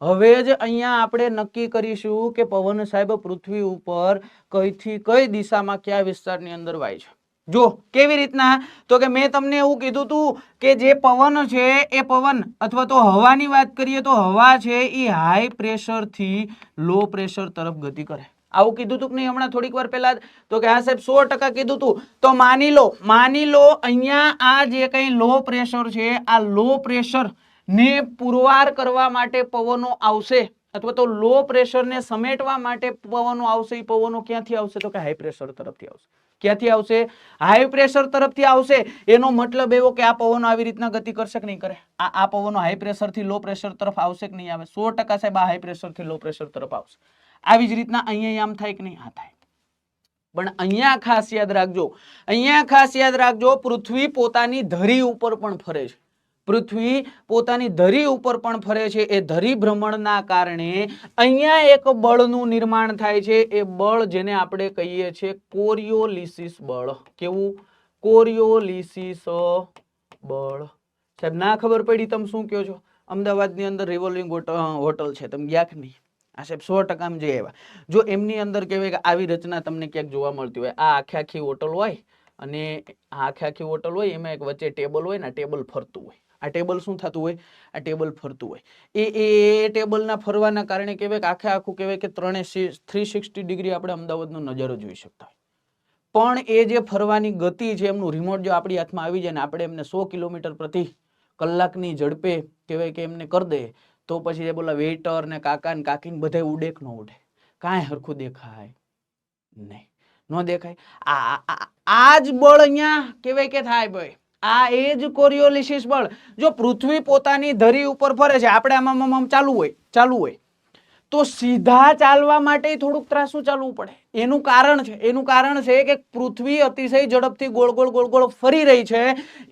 હવે જ અહીંયા આપણે નક્કી કરીશું કે પવન સાહેબ પૃથ્વી ઉપર કઈથી કઈ દિશામાં કયા વિસ્તારની અંદર વાય છે. જો કેવી રીતના? તો કે મેં તમને એવું કીધું તું કે જે પવન છે એ પવન અથવા તો હવાની વાત કરીએ તો હવા છે એ હાઈ પ્રેશર થી લો પ્રેશર તરફ ગતિ કરે. આવું કીધું તું કે નહીં હમણાં થોડીક વાર પહેલા? તો કે હા સાહેબ 100% કીધું તું. તો માની લો અહીંયા આ જે કઈ લો પ્રેશર છે આ લો પ્રેશર ને પુરવાર કરવા માટે પવનો આવશે અથવા તો લો પ્રેશર ને સમેટવા માટે પવનો આવશે. એ પવનો ક્યાંથી આવશે? તો કે હાઈ પ્રેશર તરફથી આવશે. ક્યાંથી આવશે? હાઈ પ્રેશર તરફથી આવશે. એનો મતલબ એવો કે આ પવનો આવી રીતના ગતિ કરશે કે નહીં કરે? આ પવનો હાઈ પ્રેશર થી લો પ્રેશર તરફ આવશે કે નહીં આવે? 100% સાહેબ આ હાઈ પ્રેશર થી લો પ્રેશર તરફ આવશે. આવી જ રીતના અહીંયા આમ થાય કે નહીં? આ થાય. પણ અહીંયા ખાસ યાદ રાખજો પૃથ્વી પોતાની ધરી ઉપર પણ ફરે છે. પૃથ્વી પોતાની ધરી ઉપર પણ ફરે છે. એ ધરી ભ્રમણના કારણે અહીંયા એક બળનું નિર્માણ થાય છે. એ બળ જેને આપણે કહીએ છીએ કોરિયોલિસિસ બળ. કેવું? કોરિયોલિસિસ બળ. સાહેબ ના ખબર પડી તમે શું કહો છો? અમદાવાદની અંદર રિવોલ્વિંગ હોટલ છે, તમે ગયા કે નહીં? આ સાહેબ 100% જઈ આવ્યા. જો એમની અંદર કહેવાય કે આવી રચના તમને ક્યાંક જોવા મળતી હોય, આ આખી હોટલ હોય અને આ આખી હોટલ હોય એમાં એક વચ્ચે ટેબલ હોય ને ટેબલ ફરતું હોય. આ ટેબલ શું થતું હોય? આ ટેબલ ફરતું હોય. એ ટેબલના ફરવાના કારણે કહેવાય કે આખું કહેવાય કે 360 ડિગ્રી આપણે અમદાવાદનો નજારો જોઈ શકતા હોય. પણ એ જે ફરવાની ગતિ છે એમનું રિમોટ જો આપણી હાથમાં આવી જાય ને આપણે એમને 100 કિલોમીટર પ્રતિ કલાકની ઝડપે કહેવાય કે એમને કરી દે તો પછી એ બોલા વેઇટર ને કાકા ને કાકી ને બધા ઉડે કે ન ઉડે? કાંઈ હરખું દેખાય નહીં, ન દેખાય. આ જ બળ અહીંયા કહેવાય કે થાય ભાઈ. આ એ જ કોરિયોલિસિસ બળ. જો પૃથ્વી પોતાની ધરી ઉપર ફરે છે, આપણે આમાં ચાલુ હોય તો સીધા ચાલવા માટે થોડુંક ત્રાસું ચાલવું પડે. એનું કારણ છે કે પૃથ્વી અતિશય ઝડપથી ગોળ ગોળ ફરી રહી છે.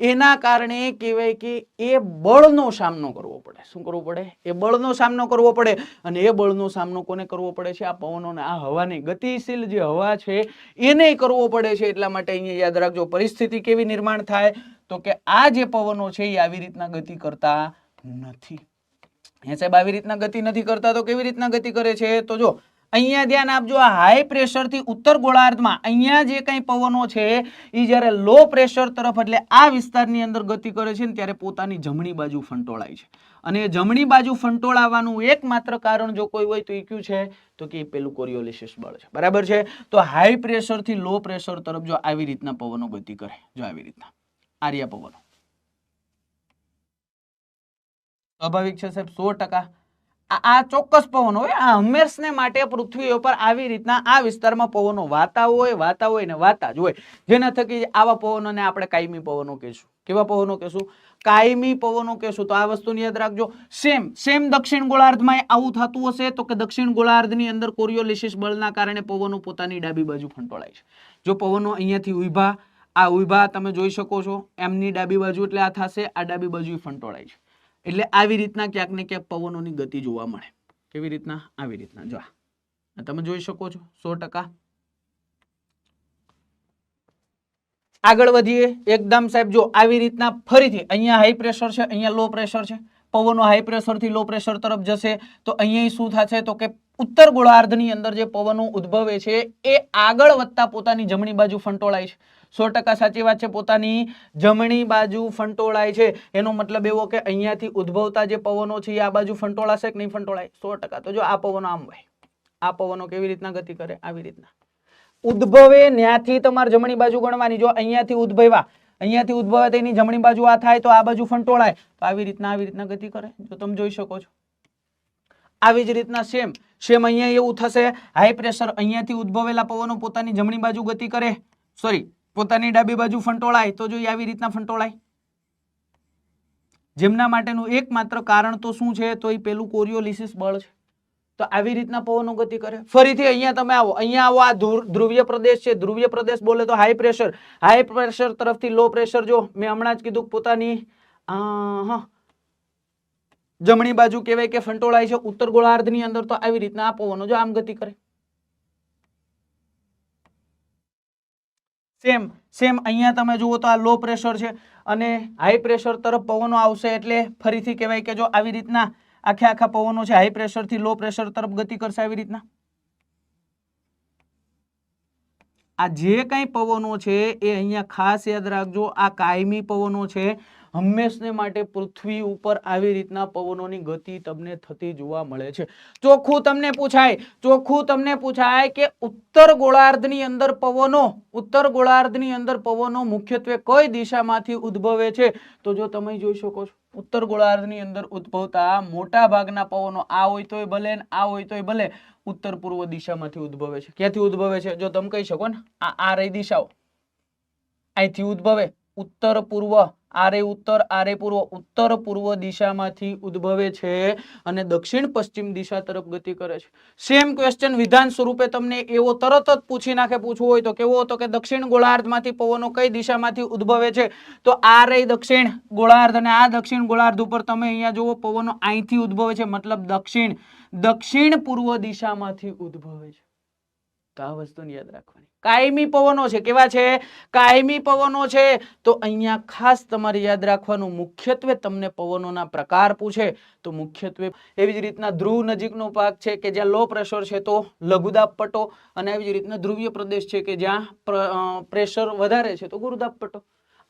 એના કારણે કહેવાય કે એ બળનો સામનો કરવો પડે. શું કરવું પડે? એ બળનો સામનો કરવો પડે. અને એ બળનો સામનો કોને કરવો પડે છે? આ પવનોને, આ હવાની ગતિશીલ જે હવા છે એને કરવો પડે છે. એટલા માટે અહીંયા યાદ રાખજો પરિસ્થિતિ કેવી નિર્માણ થાય તો કે આ જે પવનો છે એ આવી રીતના ગતિ કરતા નથી. સાહેબ આવી રીતના ગતિ નથી કરતા તો કેવી રીતના ગતિ કરે છે? તો જો અહીંયા ધ્યાન આપજો. આ હાઈ પ્રેશર થી ઉત્તર ગોળાર્ધમાં અહીંયા જે કઈ પવનો છે એ જ્યારે લો પ્રેશર તરફ એટલે આ વિસ્તારની અંદર ગતિ કરે છે ને ત્યારે પોતાની જમણી બાજુ ફંટોળાય છે. અને જમણી બાજુ ફંટોળાવાનું એકમાત્ર કારણ જો કોઈ હોય તો એ કયું છે? તો કે પેલું કોરિયોલિસિસ બળ છે. બરાબર છે? તો હાઈ પ્રેશર થી લો પ્રેશર તરફ જો આવી રીતના પવનો ગતિ કરે, જો આવી રીતના આર્યા પવનો સ્વાભાવિક છે સાહેબ 100%. આ ચોક્કસ પવનો હોય. આ હંમેશને માટે પૃથ્વી ઉપર આવી રીતના આ વિસ્તારમાં પવનો વાતા હોય ને વાતા જ હોય. જેના થકી આવા પવનોને આપણે કાયમી પવનો કહીશું. કેવા પવનો કહીશું? કાયમી પવનો કહીશું. તો આ વસ્તુને યાદ રાખજો. સેમ દક્ષિણ ગોળાર્ધમાં આવું થતું હશે તો કે દક્ષિણ ગોળાર્ધની અંદર કોરિયોલિસિસ બળના કારણે પવનો પોતાની ડાબી બાજુ ફંટોળાય છે. જો પવનો અહીંયાથી ઉભા તમે જોઈ શકો છો, એમની ડાબી બાજુ એટલે આ થશે, આ ડાબી બાજુ ફંટોળાય છે. એટલે આવી રીતના ક્યાંક ને ક્યાંક પવનોની ગતિ જોવા મળે. કેવી રીતના? આવી રીતના. જો તમે જોઈ શકો છો 100%. આગળ વધીએ એકદમ સાહેબ. જો આવી રીતના ફરીથી અહીંયા હાઈ પ્રેશર છે, અહીંયા લો પ્રેશર છે. પવનો હાઈ પ્રેશર થી લો પ્રેશર તરફ જશે તો અહીંયા શું થશે તો કે ઉત્તર ગોળાર્ધની અંદર જે પવનો ઉદ્ભવે છે એ આગળ વધતા પોતાની જમણી બાજુ ફંટોળાય છે. 100% સાચી વાત છે. પોતાની જમણી બાજુ ફંટોળાય છે. એનો મતલબ એવો કે અહીંયાથી ઉદ્ભવતા જે પવનો છે એ આ બાજુ ફંટોળાશે કે નહીં ફંટોળાય? 100%. તો જો આ પવનો આમ હોય, આ પવનો કેવી રીતના ગતિ કરે? આવી રીતના ઉદ્ભવે ત્યાંથી તમારે જમણી બાજુ ગણવાની. જો અહીંયાથી ઉદ્ભવ્યા અહીંયાથી ઉદ્ભવે તો એની જમણી બાજુ આ થાય તો આ બાજુ ફંટોળાય, તો આવી રીતના ગતિ કરે, જો તમે જોઈ શકો છો. આવી જ રીતના સેમ અહીંયા એવું થશે, હાઈ પ્રેશર અહીંયાથી ઉદ્ભવેલા પવનો પોતાની જમણી બાજુ ગતિ કરે, સોરી પોતાની ડાબી બાજુ ફંટોળાય, તો જો આવી રીતના ફંટોળાય. જેમના માટેનું એકમાત્ર કારણ તો શું છે, તો એ પેલું કોરિયોલિસિસ બળ છે. તો આવી રીતના પવનો ગતિ કરે. ફરીથી અહીંયા તમે આવો, અહીંયા આવો, આ ધ્રુવીય પ્રદેશ છે. ધ્રુવીય પ્રદેશ બોલે તો હાઈ પ્રેશર તરફથી લો પ્રેશર, જો મેં હમણાં જ કીધું પોતાની જમણી બાજુ કહેવાય કે ફંટોળાય છે ઉત્તર ગોળાર્ધની અંદર. તો આવી રીતના આ પવનો જો આમ ગતિ કરે. સેમ અહીંયા તમે જુઓ તો આ લો પ્રેશર છે અને હાઈ પ્રેશર તરફ પવનો આવશે, એટલે ફરીથી કહેવાય કે જો આવી રીતના આખા પવનો છે હાઈ પ્રેશર થી લો પ્રેશર તરફ ગતિ કરશે. આવી રીતના આ જે કઈ પવનો છે એ અહીંયા ખાસ યાદ રાખજો, આ કાયમી પવનો છે. હંમેશને માટે પૃથ્વી ઉપર આવી રીતના પવનોની ગતિ તમને થતી જોવા મળે છે. ચોખ્ખું તમને પૂછાય કે ઉત્તર ગોળાર્ધની અંદર પવનો મુખ્યત્વે કઈ દિશામાંથી ઉદ્ભવે છે, તો જો તમે જોઈ શકો છો ઉત્તર ગોળાર્ધની અંદર ઉદ્ભવતા મોટા ભાગના પવનો આ હોય તોય ભલે ને આ હોય તોય ભલે ઉત્તર પૂર્વ દિશામાંથી ઉદ્ભવે છે. ક્યાંથી ઉદ્ભવે છે, જો તમે કહી શકો ને, આ રહી દિશાઓ, અહીંથી ઉદ્ભવે ઉત્તર પૂર્વ, આ રે ઉત્તર, આ રે પૂર્વ, ઉત્તર પૂર્વ દિશામાંથી ઉદ્ભવે છે અને દક્ષિણ પશ્ચિમ દિશા તરફ ગતિ કરે છે. સેમ ક્વેશ્ચન વિધાન સ્વરૂપે તમને એવો તરત જ પૂછી નાખે, પૂછવું હોય તો કેવો હતો કે દક્ષિણ ગોળાર્ધમાંથી પવનો કઈ દિશામાંથી ઉદ્ભવે છે, તો આ રે દક્ષિણ ગોળાર્ધ અને આ દક્ષિણ ગોળાર્ધ ઉપર તમે અહીંયા જુઓ પવનો અહીંથી ઉદ્ભવે છે, મતલબ દક્ષિણ પૂર્વ દિશામાંથી ઉદ્ભવે છે. તો આ વસ્તુને યાદ રાખવાની. કાયમી પવનો છે, કેવા છે? કાયમી પવનો છે. તો અહીંયા ખાસ તમારે યાદ રાખવાનું, મુખ્યત્વે તમને પવનોના પ્રકાર પૂછે તો મુખ્યત્વે એવી જ રીતના ધ્રુવ નજીકનો ભાગ છે કે જ્યાં લો પ્રેશર છે તો લઘુદાબ પટ્ટો, અને આવી જ રીતના ધ્રુવીય પ્રદેશ છે કે જ્યાં પ્રેશર વધારે છે તો ગુરુદાબ પટ્ટો.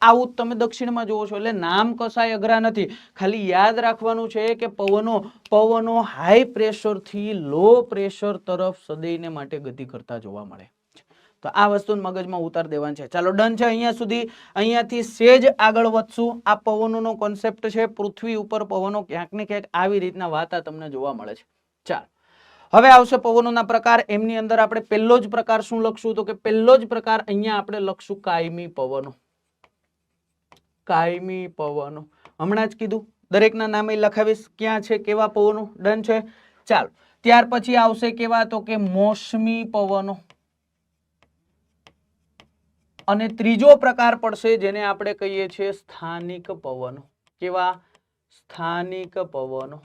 આવું તમે દક્ષિણમાં જોવો છો. એટલે નામ કસાય અઘરા નથી, ખાલી યાદ રાખવાનું છે કે પવનો હાઈ પ્રેશર થી લો પ્રેશર તરફ સદૈને માટે ગતિ કરતા જોવા મળે. તો આ વસ્તુ મગજમાં ઉતાર દેવાની છે. ચાલો ડન છે અહીંયા સુધી. અહીંયાથી સેજ આગળ વધશું. આ પવનોનો કોન્સેપ્ટ છે. પૃથ્વી ઉપર પવનો ક્યાંક ને ક્યાંક આવી રીતના વાતા તમને જોવા મળે છે. ચાલો હવે આવશે પવનોના પ્રકાર. એમની અંદર આપણે પહેલો જ પ્રકાર શું લખશું, તો કે પહેલો જ પ્રકાર અહીંયા આપણે લખશું કાયમી પવનો. કાયમી પવનો હમણાં જ કીધું, દરેકના નામે લખાવીશ ક્યાં છે કેવા પવનો. ડન છે. ચાલો ત્યાર પછી આવશે કેવા, તો કે મોસમી પવનો. અને ત્રીજો પ્રકાર પડશે જેને આપણે કહીએ છીએ સ્થાનિક પવનો. કેવા? સ્થાનિક પવનો.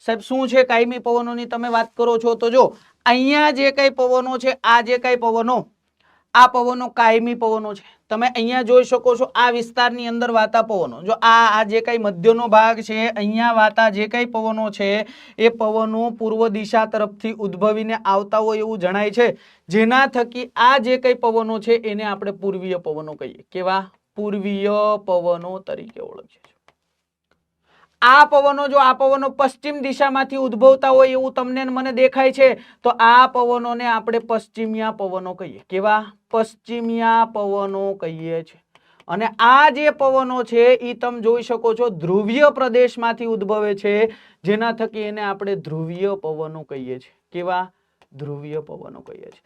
સાહેબ શું છે કાયમી પવનોની તમે વાત કરો છો, તો જો અહીંયા જે કઈ પવનો છે, આ જે કઈ પવનો, આ પવનો કાયમી પવનો છે. તમે અહીંયા જોઈ શકો છો આ વિસ્તારની અંદર વાતા પવનો, જો આ જે કઈ મધ્યનો ભાગ છે અહીંયા વાતા જે કઈ પવનો છે એ પવનો પૂર્વ દિશા તરફથી ઉદ્ભવીને આવતા હોય એવું જણાય છે, જેના થકી આ જે કઈ પવનો છે એને આપણે પૂર્વીય પવનો કહીએ. કેવા? પૂર્વીય પવનો તરીકે ઓળખીએ. આ પવનો, જો આ પવનો પશ્ચિમ દિશામાંથી ઉદ્ભવતા હોય એવું તમને મને દેખાય છે, તો આ પવનોને આપણે પશ્ચિમિયા પવનો કહીએ. કેવા? પશ્ચિમિયા પવનો કહીએ છીએ. અને આ જે પવનો છે એ તમે જોઈ શકો છો ધ્રુવીય પ્રદેશમાંથી ઉદ્ભવે છે, જેના થકી એને આપણે ધ્રુવીય પવનો કહીએ છીએ. કેવા? ધ્રુવીય પવનો કહીએ છીએ.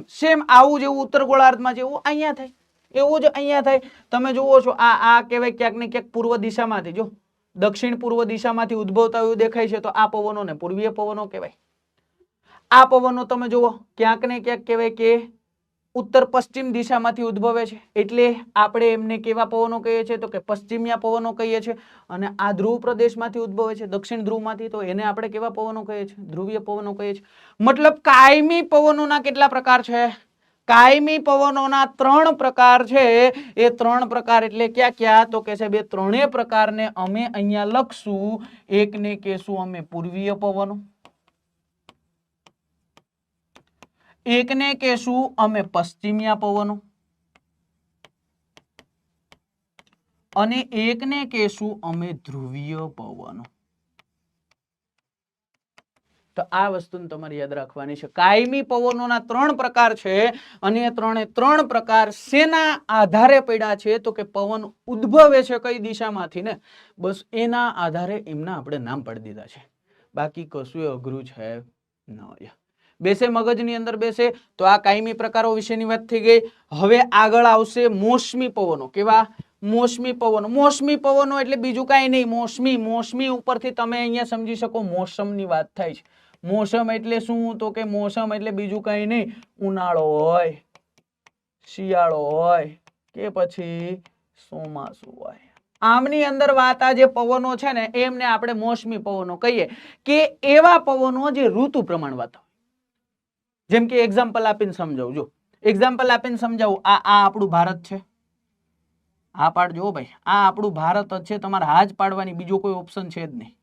સેમ આવું જેવું ઉત્તર ગોળાર્ધમાં જેવું અહીંયા થાય એવું જ અહીંયા થાય. તમે જુઓ છો આ કહેવાય ક્યાંક ને ક્યાંક પૂર્વ દિશામાંથી, જો દક્ષિણ પૂર્વ દિશામાંથી ઉદ્ભવતા એવું દેખાય છે, તો આ પવનોને પૂર્વીય પવનો કહેવાય. આ પવનો તમે જુઓ ક્યાંક ને ક્યાંક કહેવાય કે ઉત્તર પશ્ચિમ દિશામાંથી ઉદ્ભવે છે, એટલે આપણે એમને કેવા પવનો કહીએ છીએ, તો કે પશ્ચિમિયા પવનો કહીએ છીએ. અને આ ધ્રુવ પ્રદેશમાંથી ઉદ્ભવે છે, દક્ષિણ ધ્રુવમાંથી, તો એને આપણે કેવા પવનો કહીએ છીએ? ધ્રુવીય પવનો કહીએ છીએ. મતલબ કાયમી પવનોના કેટલા પ્રકાર છે? કાયમી પવનોના 3 પ્રકાર છે. એ 3 પ્રકાર એટલે ક્યાં ક્યાં, તો કે સાહેબ એ ત્રણેય પ્રકારને અમે અહીંયા લખશું. એકને કહેશું અમે પૂર્વીય પવનો, એકને કહેશું અમે પશ્ચિમિયા પવનો, અને એકને કહેશું અમે ધ્રુવીય પવનો. તો આ વસ્તુને તમારે યાદ રાખવાની છે. કાયમી પવનોના 3 પ્રકાર છે અને એ 3 પ્રકાર શેના આધારે પડ્યા છે તો કે પવન ઉદ્ભવે છે કઈ દિશામાંથી ને બસ એના આધારે એમના આપણે નામ પાડી દીધા છે. બાકી કશું અઘરું છે ન. બેસે મગજની અંદર બેસે. તો આ કાયમી પ્રકારો વિશેની વાત થઈ ગઈ. હવે આગળ આવશે મોસમી પવનો. કેવા? મોસમી પવનો. મોસમી પવનો એટલે બીજું કાંઈ નહીં, મોસમી. મોસમી ઉપરથી તમે અહીંયા સમજી શકો મોસમની વાત થાય છે. મોસમ એટલે શું તો કે મોસમ એટલે બીજું કાંઈ નહીં, ઉનાળો હોય, શિયાળો હોય કે પછી ચોમાસું હોય. આમની અંદર વાતા જે પવનો છે ને એમને આપણે મોસમી પવનો કહીએ કે એવા પવનો જે ઋતુ પ્રમાણ વાતા. જેમ કે એક્ઝામ્પલ આપીને સમજાવું. જો એક્ઝામ્પલ આપીને સમજાવું. આ આપણું ભારત છે. આ પાડજો ભાઈ. આ આપણું ભારત જ છે. તમારે હા જ પાડવાની, બીજો કોઈ ઓપ્શન છે જ નહીં.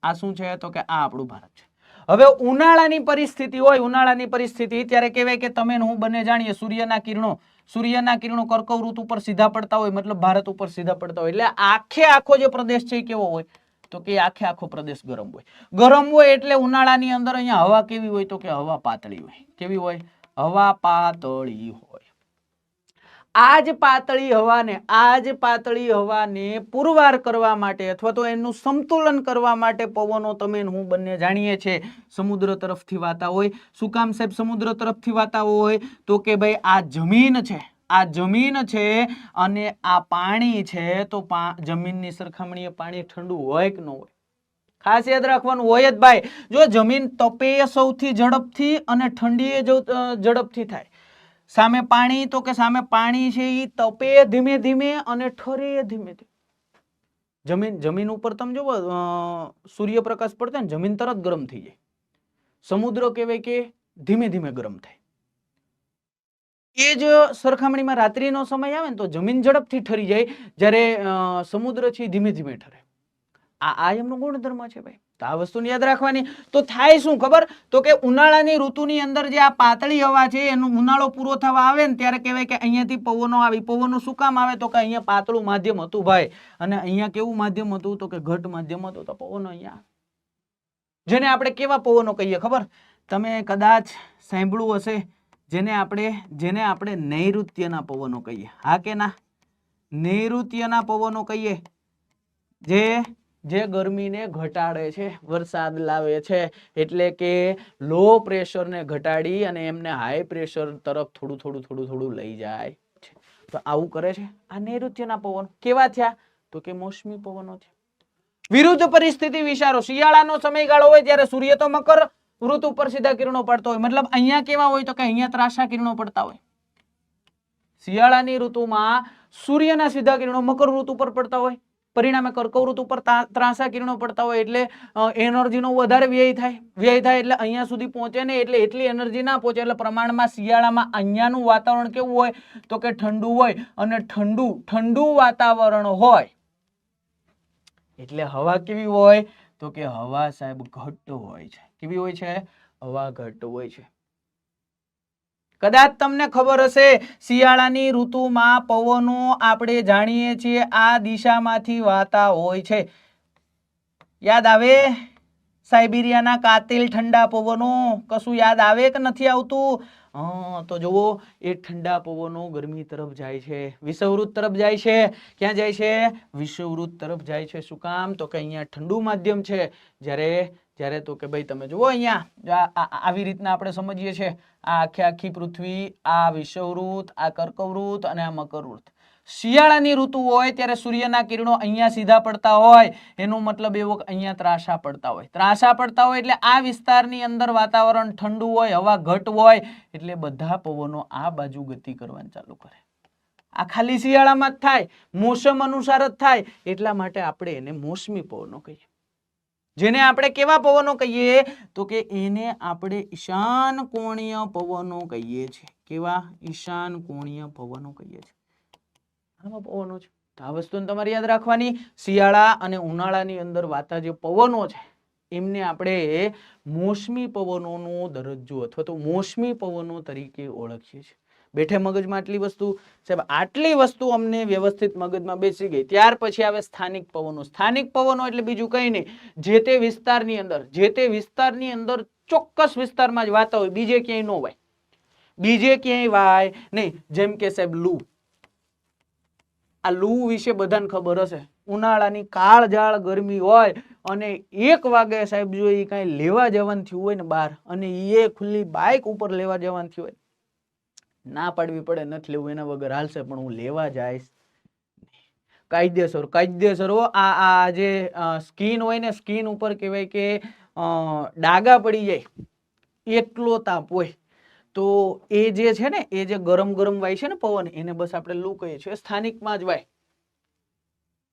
આ શું છે તો કે આ આપણું ભારત છે. હવે ઉનાળાની પરિસ્થિતિ હોય, ઉનાળાની પરિસ્થિતિ ત્યારે કહેવાય કે તમે હું બંને જાણીએ સૂર્યના કિરણો કર્કવ ઋતુ ઉપર સીધા પડતા હોય, મતલબ ભારત ઉપર સીધા પડતા હોય એટલે આખો જે પ્રદેશ છે એ કેવો હોય તો કે આખો પ્રદેશ ગરમ હોય. ગરમ હોય એટલે ઉનાળાની અંદર અહીંયા હવા કેવી હોય તો કે હવા પાતળી હોય. કેવી હોય? હવા પાતળી હોય. આ જ પાતળી હવાને પુરવાર કરવા માટે અથવા તો એનું સંતુલન કરવા માટે પવનો તમે હું બંને જાણીએ છીએ સમુદ્ર તરફથી વાતા હોય. શું કામ સાહેબ સમુદ્ર તરફથી વાતા હોય તો કે ભાઈ આ જમીન છે અને આ પાણી છે તો જમીનની સરખામણીએ પાણી ઠંડુ હોય કે ન હોય? ખાસ યાદ રાખવાનું હોય જ ભાઈ. જો જમીન તપે સૌથી ઝડપથી અને ઠંડી ઝડપથી થાય. સામે પાણી તો કે સામે પાણી છે એ તપે ધીમે ધીમે અને ઠરે ધીમે ધીમે. જમીન ઉપર તમે જોવો સૂર્યપ્રકાશ પડતો ને જમીન તરત ગરમ થઈ જાય. સમુદ્ર કહેવાય કે ધીમે ધીમે ગરમ થાય. એ જ સરખામણીમાં રાત્રિનો સમય આવે ને તો જમીન ઝડપથી ઠરી જાય, જ્યારે સમુદ્ર છે ધીમે ધીમે ઠરે. આ એમનો ગુણધર્મ છે ભાઈ. તો આ વસ્તુને યાદ રાખવાની. તો થાય શું ખબર તો કે ઉનાળાની ઋતુની અંદર જે આ પાતળી હવા છે એનો ઉનાળો પૂરો થવા આવે ને ત્યારે કહેવાય કે અહીંયાથી પવનો આવી. પવનો શું કામ આવે તો કે અહીંયા પાતળું માધ્યમ હતું ભાઈ, અને અહીંયા કેવું માધ્યમ હતું તો કે ઘટ માધ્યમ હતું. તો પવનો અહીંયા, જેને આપણે કેવા પવનો કહીએ ખબર? તમે કદાચ સાંભળ્યું હશે, જેને આપણે નૈઋત્યના પવનો કહીએ. હા કે ના? નૈઋત્યના પવનો કહીએ જે ગરમીને ઘટાડે છે, વરસાદ લાવે છે, એટલે કે લો પ્રેશરને ઘટાડી અને એમને હાઈ પ્રેશર તરફ થોડું લઈ જાય છે. તો આવું કરે છે આ નૈઋત્યના પવનો. કેવા થયા તો કે મોસમી પવનો છે. વિરુદ્ધ પરિસ્થિતિ વિચારો. શિયાળાનો સમયગાળો હોય ત્યારે સૂર્ય તો મકર ઋતુ પર સીધા કિરણો પડતો હોય, મતલબ અહીંયા કેવા હોય તો કે અહીંયા ત્રાસા કિરણો પડતા હોય. શિયાળાની ઋતુમાં સૂર્યના સીધા કિરણો મકર ઋતુ પર પડતા હોય, પરિણામે કર્કવ ઋતુ પર ત્રાસા કિરણો પડતા હોય એટલે એનર્જીનો વધારે વ્યય થાય એટલે અહીંયા સુધી પહોંચે ને એટલે એટલી એનર્જી ના પહોંચે. એટલે પ્રમાણમાં શિયાળામાં અહીંયાનું વાતાવરણ કેવું હોય તો કે ઠંડુ હોય, અને ઠંડુ વાતાવરણ હોય એટલે હવા કેવી હોય તો કે હવા સાહેબ ઘટ્ટ હોય છે. કેવી હોય છે? હવા ઘટ્ટ હોય છે. કદાચ તમને ખબર હશે શિયાળાની ઋતુમાં પવનો આપણે જાણીએ છીએ આ દિશામાંથી વાતા હોય છે. યાદ આવે? સાઇબિરિયાના કાતિલ ઠંડા પવનો. કશું યાદ આવે કે નથી આવતું? તો જુઓ એ ઠંડા પવનો ગરમી તરફ જાય છે, વિષુવવૃત્ત તરફ જાય છે. ક્યાં જાય છે? વિષુવવૃત્ત તરફ જાય છે. શું કામ તો કે અહીંયા ઠંડુ માધ્યમ છે. જ્યારે તો કે ભાઈ તમે જુઓ અહીંયા આવી રીતના આપણે સમજીએ છીએ આ આખી પૃથ્વી, આ વિષુવવૃત્ત, આ કર્કવૃત્ત અને આ મકરવૃત્ત. શિયાળાની ઋતુ હોય ત્યારે સૂર્યના કિરણો અહીંયા સીધા પડતા હોય, એનો મતલબ એવો કે અહીંયા ત્રાસા પડતા હોય એટલે આ વિસ્તારની અંદર વાતાવરણ ઠંડુ હોય, હવા ઘટ હોય એટલે બધા પવનો આ બાજુ ગતિ કરવાનું ચાલુ કરે. આ ખાલી શિયાળામાં જ થાય, મોસમ અનુસાર જ થાય, એટલા માટે આપણે એને મોસમી પવનો કહીએ. જેને આપણે કેવા પવનો કહીએ તો કે એને આપણે ઈશાન કોણીય પવનો કહીએ છીએ. કેવા? ઈશાન કોણીય પવનો કહીએ છીએ. આવા પવનો છે. આ વસ્તુને તમારે યાદ રાખવાની. શિયાળા અને ઉનાળાની અંદર વાતા જે પવનો છે એમને આપણે મોસમી પવનોનો દરજ્જો અથવા તો મોસમી પવનો તરીકે ઓળખીએ છીએ. બેઠે મગજમાં આટલી વસ્તુ સાહેબ, આટલી વસ્તુ અમને વ્યવસ્થિત મગજમાં બેસી ગઈ. ત્યાર પછી આવે સ્થાનિક પવનો. સ્થાનિક પવનો એટલે બીજું કંઈ નહીં, જે તે વિસ્તારની અંદર ચોક્કસ વિસ્તારમાં જ વાતા હોય, બીજે ક્યાંય ન વાય, બીજે ક્યાંય વાય નહીં. જેમ કે સાહેબ લૂ, આ લૂ વિશે બધાને ખબર હશે. ઉનાળાની કાળઝાળ ગરમી હોય અને 1 વાગે સાહેબ જો એ કાંઈ લેવા જવાનું થયું હોય ને બહાર, અને એ ખુલ્લી બાઇક ઉપર લેવા જવાનું થયું હોય, ના પાડવી પડે, નથી લેવું એના વગર હાલશે, પણ હું લેવા જઈશ કાયદેસર હો. આ જે સ્કિન હોય ને, સ્કિન ઉપર કહેવાય કે ડાઘા પડી જાય એટલો તાપ હોય, તો એ જે છે ને, એ જે ગરમ વાય છે ને પવન, એને બસ આપણે લૂ કહીએ છીએ. સ્થાનિકમાં જ વાય.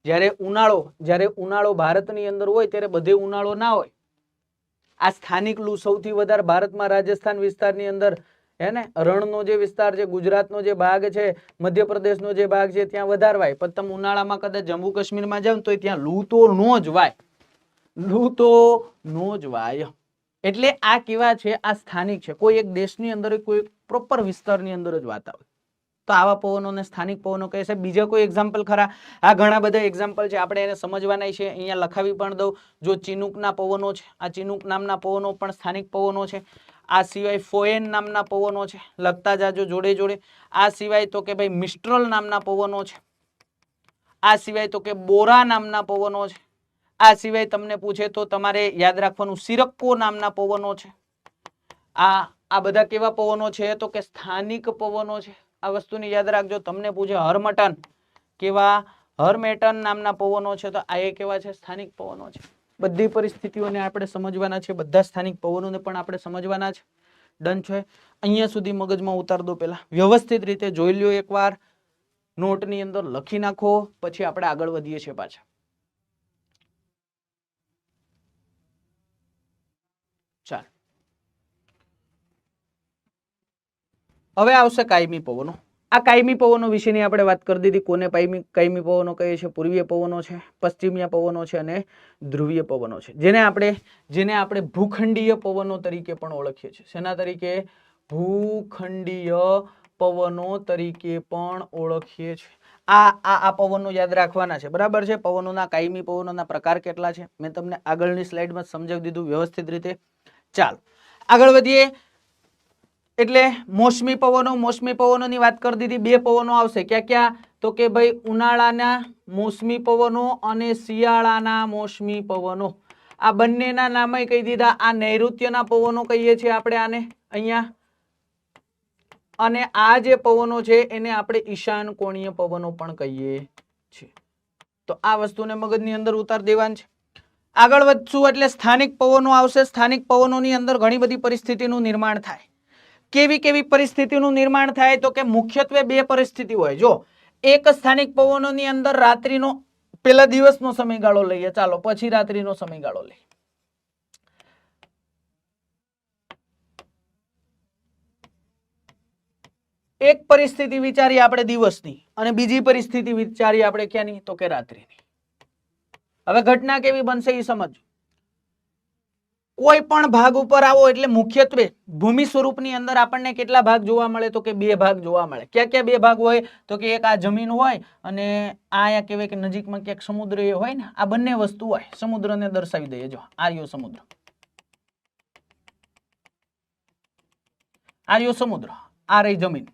જ્યારે ઉનાળો ભારતની અંદર હોય ત્યારે બધે ઉનાળો ના હોય. આ સ્થાનિક લૂ સૌથી વધારે ભારતમાં રાજસ્થાન વિસ્તારની અંદર હે ને, રણનો જે વિસ્તાર છે, ગુજરાતનો જે ભાગ છે, મધ્યપ્રદેશનો જે ભાગ છે, ત્યાં વધારે વાય. પણ તમે ઉનાળામાં કદાચ જમ્મુ કાશ્મીરમાં જાવ તો ત્યાં લૂ તો નો જ વાય, લૂ તો નો જ વાય. એટલે આ કેવા છે, આ સ્થાનિક છે. કોઈ એક દેશની અંદર, કોઈ પ્રોપર વિસ્તારની અંદર જ વાતા હોય, તો આવા પવનોને સ્થાનિક પવનો કહે છે. બીજા કોઈ એક્ઝામ્પલ ખરા? આ ઘણા બધા એક્ઝામ્પલ છે, આપણે એને સમજવાના છે. અહીંયા લખાવી પણ દઉં. જો ચિનુકના પવનો છે, આ ચિનુક નામના પવનો પણ સ્થાનિક પવનો છે. આ સિવાય ફોએન નામના પવનો છે, લખતા જાજો જોડે જોડે. આ સિવાય તો કે ભાઈ મિસ્ટ્રલ નામના પવનો છે. આ સિવાય તો કે બોરા નામના પવનો છે. આ સિવાય તમને પૂછે તો તમારે યાદ રાખવાનું સિરક્કો નામના પવનો છે. આ બધા કેવા પવનો છે? તો કે સ્થાનિક પવનો છે. આ વસ્તુને યાદ રાખજો. તમને પૂછે હર્મટન, કેવા હર્મેટન નામના પવનો છે, તો આ એ કેવા છે? સ્થાનિક પવનો છે. બધી પરિસ્થિતિઓને આપણે સમજવાના છે, બધા સ્થાનિક પવનોને પણ આપણે સમજવાના છે. ડન છે? અહીંયા સુધી મગજમાં ઉતાર દો. પહેલા વ્યવસ્થિત રીતે જોઈ લ્યો, એકવાર નોટની અંદર લખી નાખો, પછી આપણે આગળ વધીએ છીએ પાછા. ચાલ, હવે આવશે કાયમી પવનો. આ કાયમી પવનો વિશેની આપણે વાત કરી દીધી. કોને કાયમી પવનો કહે છે? પૂર્વીય પવનો છે, પશ્ચિમીય પવનો છે અને ધ્રુવીય પવનો છે, જેને આપણે ભૂખંડીય પવનો તરીકે પણ ઓળખીએ છીએ. શેના તરીકે? ભૂખંડીય પવનો તરીકે પણ ઓળખીએ છીએ. આ પવનો યાદ રાખવાના છે, બરાબર છે? પવનોના, કાયમી પવનોના પ્રકાર કેટલા છે મેં તમને આગળની સ્લાઇડમાં સમજાવી દીધું વ્યવસ્થિત રીતે. ચાલો આગળ વધીએ. એટલે મોસમી પવનોની વાત કરી દીધી. 2 પવનો આવશે. ક્યાં? તો કે ભાઈ ઉનાળાના મોસમી પવનો અને શિયાળાના મોસમી પવનો. આ બંનેના નામે કહી દીધા. આ નૈઋત્યના પવનો કહીએ છીએ આપણે આને અહીંયા, અને આ જે પવનો છે એને આપણે ઈશાન કોણીય પવનો પણ કહીએ છીએ. તો આ વસ્તુને મગજની અંદર ઉતાર દેવાની છે. આગળ વધશું એટલે સ્થાનિક પવનો આવશે. સ્થાનિક પવનોની અંદર ઘણી બધી પરિસ્થિતિનું નિર્માણ થાય. કેવી પરિસ્થિતિનું નિર્માણ થાય? તો કે મુખ્યત્વે 2 પરિસ્થિતિ હોય. જો એક સ્થાનિક પવનોની અંદર રાત્રિનો, પેલા દિવસનો સમયગાળો લઈએ, ચાલો પછી રાત્રિનો સમયગાળો લઈએ. એક પરિસ્થિતિ વિચારીએ આપણે દિવસની, અને બીજી પરિસ્થિતિ વિચારીએ આપણે ક્યાંની? તો કે રાત્રિની. હવે ઘટના કેવી બનશે એ સમજો. કોઈ પણ ભાગ ઉપર આવો એટલે મુખ્યત્વે ભૂમિ સ્વરૂપની અંદર આપણને કેટલા ભાગ જોવા મળે? તો કે 2 ભાગ જોવા મળે. ક્યાં 2 ભાગ હોય? તો કે એક આ જમીન હોય, અને આ અહીંયા કહેવાય કે નજીકમાં ક્યાંક સમુદ્ર એ હોય ને, આ બંને વસ્તુ હોય. સમુદ્રને દર્શાવી દઈએ. જો આર્યો સમુદ્ર, આર્યો સમુદ્ર, આ રહી જમીન.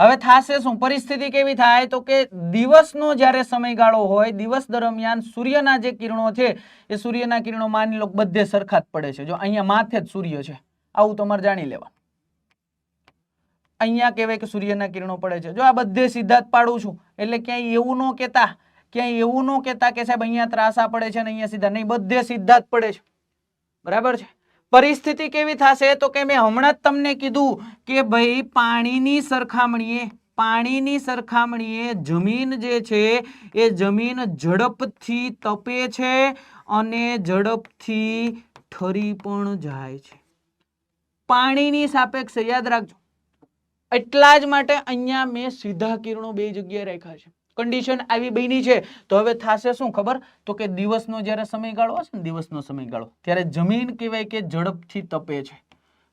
હવે થાશે શું? પરિસ્થિતિ કેવી થાય? તો કે દિવસનો જ્યારે સમયગાળો હોય, દિવસ દરમિયાન સૂર્યના જે કિરણો છે એ સૂર્યના કિરણો માની લો બધે સરખા જ પડે છે. જો અહીંયા માથે જ સૂર્ય છે, આવું તમારે જાણી લેવા. અહીંયા કહેવાય કે સૂર્યના કિરણો પડે છે. જો આ બધે સીધા જ પાડું છું, એટલે ક્યાંય એવું ન કહેતા કે સાહેબ અહીંયા ત્રાસા પડે છે અને અહીંયા સીધા નહીં, બધે સીધા જ પડે છે. બરાબર છે? પરિસ્થિતિ કેવી થશે? તો કે મેં હમણાં જ તમને કીધું કે ભાઈ પાણીની સરખામણીએ જમીન જે છે એ જમીન ઝડપથી તપે છે અને ઝડપથી ઠરી પણ જાય છે. પાણીની સાપેક્ષે યાદ રાખજો. એટલા જ માટે અહીંયા મેં સીધા કિરણો 2 જગ્યાએ રાખ્યા છે. કન્ડિશન આવી બની છે. તો હવે થશે શું ખબર? તો કે દિવસનો જ્યારે સમયગાળો હશે ને, દિવસનો સમયગાળો, ત્યારે જમીન કહેવાય કે ઝડપથી તપે છે.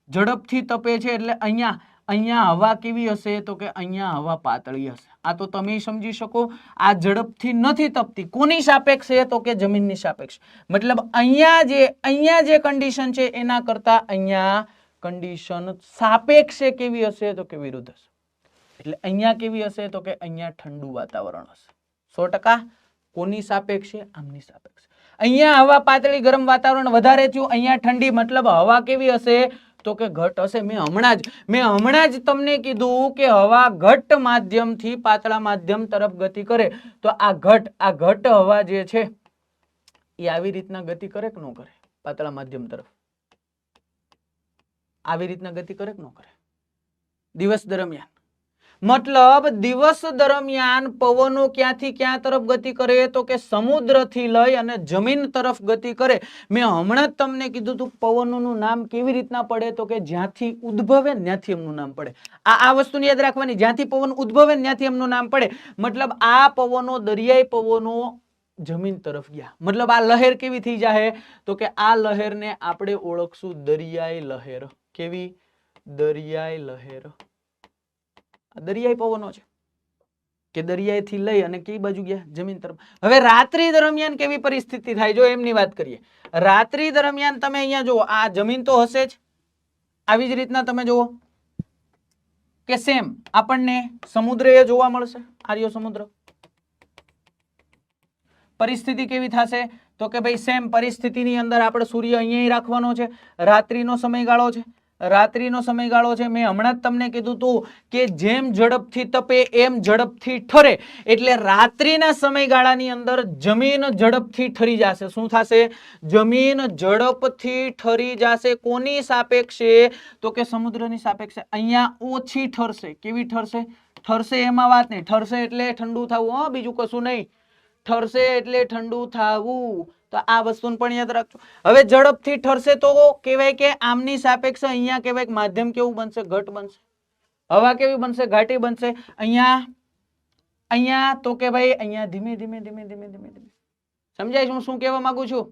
ઝડપથી તપે છે એટલે અહીંયા અહીંયા હવા કેવી હશે તો કે અહીંયા હવા પાતળી હશે. આ તો તમે સમજી શકો. આ ઝડપથી નથી તપતી. કોની સાપેક્ષે તો કે જમીનની સાપેક્ષે. મતલબ અહીંયા જે કન્ડિશન છે એના કરતા અહીંયા કન્ડિશન સાપેક્ષે કેવી હશે તો કે વિરુદ્ધ હશે. એટલે અહીંયા કેવી હશે તો કે અહીંયા ઠંડુ વાતાવરણ હશે. 100% કોની સાપેક્ષે? આમની સાપેક્ષે. અહીંયા હવા પાતળી ગરમ વાતાવરણ વધારે થયું, અહીંયા ઠંડી, મતલબ હવા કેવી હશે તો કે ઘટ હશે. મેં હમણાં જ તમને કીધું કે હવા ઘટ માધ્યમથી પાતળા માધ્યમ તરફ ગતિ કરે તો આ ઘટ હવા જે છે એ આવી રીતના ગતિ કરે કે ન કરે? પાતળા માધ્યમ તરફ આવી રીતના ગતિ કરે કે ન કરે? દિવસ દરમિયાન, મતલબ દિવસ દરમિયાન પવનો ક્યાંથી ક્યાં તરફ ગતિ કરે તો કે સમુદ્રથી લઈ અને જમીન તરફ ગતિ કરે. મેં હમણાં જ તમને કીધું હતું પવનોનું નામ કેવી રીતના પડે તો કે જ્યાંથી ઉદ્ભવે ત્યાંથી એમનું નામ પડે. આ વસ્તુને યાદ રાખવાની, જ્યાંથી પવન ઉદ્ભવે ત્યાંથી એમનું નામ પડે. મતલબ આ પવનો, દરિયાઈ પવનો જમીન તરફ ગયા, મતલબ આ લહેર કેવી થઈ જાય તો કે આ લહેરને આપણે ઓળખશું દરિયાઈ લહેર. કેવી? દરિયાઈ લહેર. દરિયાઈ પવનો છે કે દરિયાથી લઈ અને કઈ બાજુ ગયા? જમીન તરફ. હવે રાત્રિ દરમિયાન કેવી પરિસ્થિતિ થાય જો એમની વાત કરીએ. રાત્રિ દરમિયાન તમે અહીંયા જુઓ, આ જમીન તો હશે જ, આવી જ રીતના તમે જુઓ કે સેમ આપણને સમુદ્ર એ જોવા મળશે, આર્યો સમુદ્ર. પરિસ્થિતિ કેવી થશે તો કે ભાઈ સેમ પરિસ્થિતિની અંદર આપણે સૂર્ય અહીંયા રાખવાનો છે. રાત્રિનો સમયગાળો છે, રાત્રિનો સમયગાળો છે. મેં હમણાં જ તમને કીધું હતું કે જેમ ઝડપથી તપે એમ ઝડપથી ઠરે. એટલે રાત્રિના સમયગાળાની અંદર જમીન ઝડપથી ઠરી જશે. શું થશે? જમીન ઝડપથી ઠરી જશે. કોની સાપેક્ષે તો કે સમુદ્રની સાપેક્ષે. અહીંયા ઓછી ઠરશે. કેવી ઠરશે? ઠરશે એમાં વાત નહીં. ઠરશે એટલે ઠંડુ થવું, બીજું કશું નહીં. ઠરશે એટલે ઠંડુ થવું. તો આ વસ્તુને પણ યાદ રાખજો. હવે ઝડપથી ઠરશે તો કહેવાય કે આમની સાપેક્ષે અહીંયા કહેવાય કે માધ્યમ કેવું બનશે? ઘટ બનશે. હવા કેવી બનશે? ઘાટી બનશે. અહીંયા તો કે ભાઈ અહીંયા ધીમે ધીમે સમજાય છે હું શું કહેવા માંગુ છું?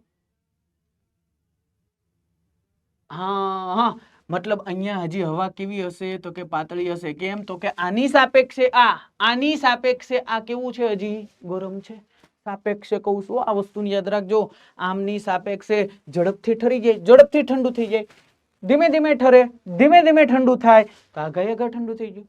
હા, મતલબ અહીંયા હજી હવા કેવી હશે તો કે પાતળી હશે. કેમ તો કે આની સાપેક્ષે આ કેવું છે? હજી ગરમ છે. સાપેક્ષે કહું છું, આ વસ્તુને યાદ રાખજો. આમની સાપેક્ષે ઝડપથી ઠરી જાય, ઝડપથી ઠંડુ થઈ જાય, ધીમે ધીમે ઠરે, ધીમે ધીમે ઠંડુ થાય. તો આ ગયા ઠંડુ થઈ ગયું.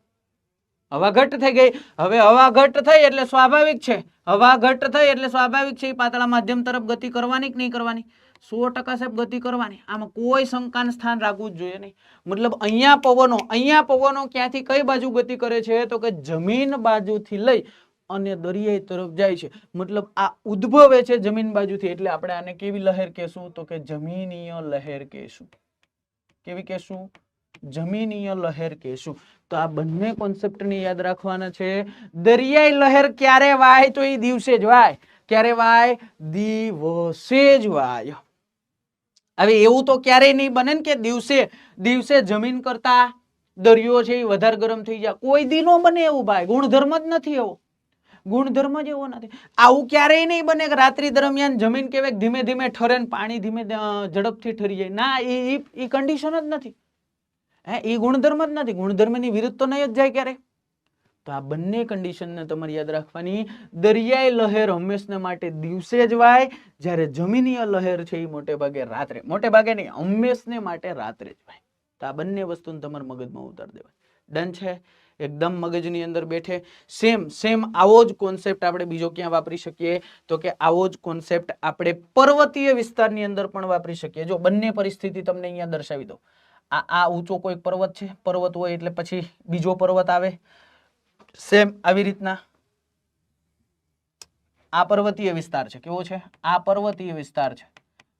હવા ઘટ થઈ ગઈ. હવે હવા ઘટ થઈ એટલે સ્વાભાવિક છે, હવા ઘટ થઈ એટલે સ્વાભાવિક છે પાતળા માધ્યમ તરફ ગતિ કરવાની કે નહીં કરવાની? 100% સાહેબ ગતિ કરવાની. આમાં કોઈ શંકાનું સ્થાન રાખવું જ જોઈએ નહીં. મતલબ અહીંયા પવનો ક્યાંથી કઈ બાજુ ગતિ કરે છે તો કે જમીન બાજુથી લઈ અને દરિયાઈ તરફ જાય છે. મતલબ આ ઉદ્ભવે છે જમીન બાજુથી. એટલે આપણે આને કેવી લહેર કહેશું તો કે જમીનીય લહેર કહેશું. કેવી કહેશું? જમીનીય લહેર કહેશું. તો આ બંને કોન્સેપ્ટને યાદ રાખવાના છે. દરિયાઈ લહેર ક્યારે વાય તો એ દિવસે જ વાય. ક્યારે વાય? દિવસે જ વાય. હવે એવું તો ક્યારેય નહીં બને ને કે દિવસે જમીન કરતા દરિયો છે એ વધારે ગરમ થઈ જાય. કોઈ દી નો બને એવું ભાઈ. ગુણધર્મ જ નથી એવો. ગુણધર્મ જ એવો નથી. આવું ક્યારેય નહીં બને કે રાત્રિ દરમિયાન જમીન કેવાય ધીમે ધીમે ઠરે ને પાણી ધીમે ઝડપથી ઠરી જાય. ના, એ કન્ડિશન જ નથી. એ ગુણધર્મ જ નથી. ગુણધર્મની વિરુદ્ધ તો નહીં જ જાય ક્યારે. તો આ બંને કન્ડિશનને તમારે યાદ રાખવાની. દરિયાઈ લહેર હંમેશા માટે દિવસે જ વાય, જ્યારે જમીનીય લહેર છે એ મોટે ભાગે રાત્રે. મોટે ભાગે નહીં, હંમેશને માટે રાત્રે જ વાય. તો આ બંને વસ્તુને તમારે મગજમાં ઉતારી દેવાય. ડન છે? એકદમ મગજની અંદર બેઠે. સેમ આવો જ કોન્સેપ્ટ આપણે બીજો ક્યાં વાપરી શકીએ તો કે આવો જ કોન્સેપ્ટ આપણે પર્વતીય વિસ્તારની અંદર પણ વાપરી શકીએ. જો બંને પરિસ્થિતિ તમને અહીંયા દર્શાવી દો. આ ઊંચો કોઈ પર્વત છે, પર્વત હોય એટલે પછી બીજો પર્વત આવે. સેમ આવી રીતના આ પર્વતીય વિસ્તાર છે. કેવો છે? આ પર્વતીય વિસ્તાર છે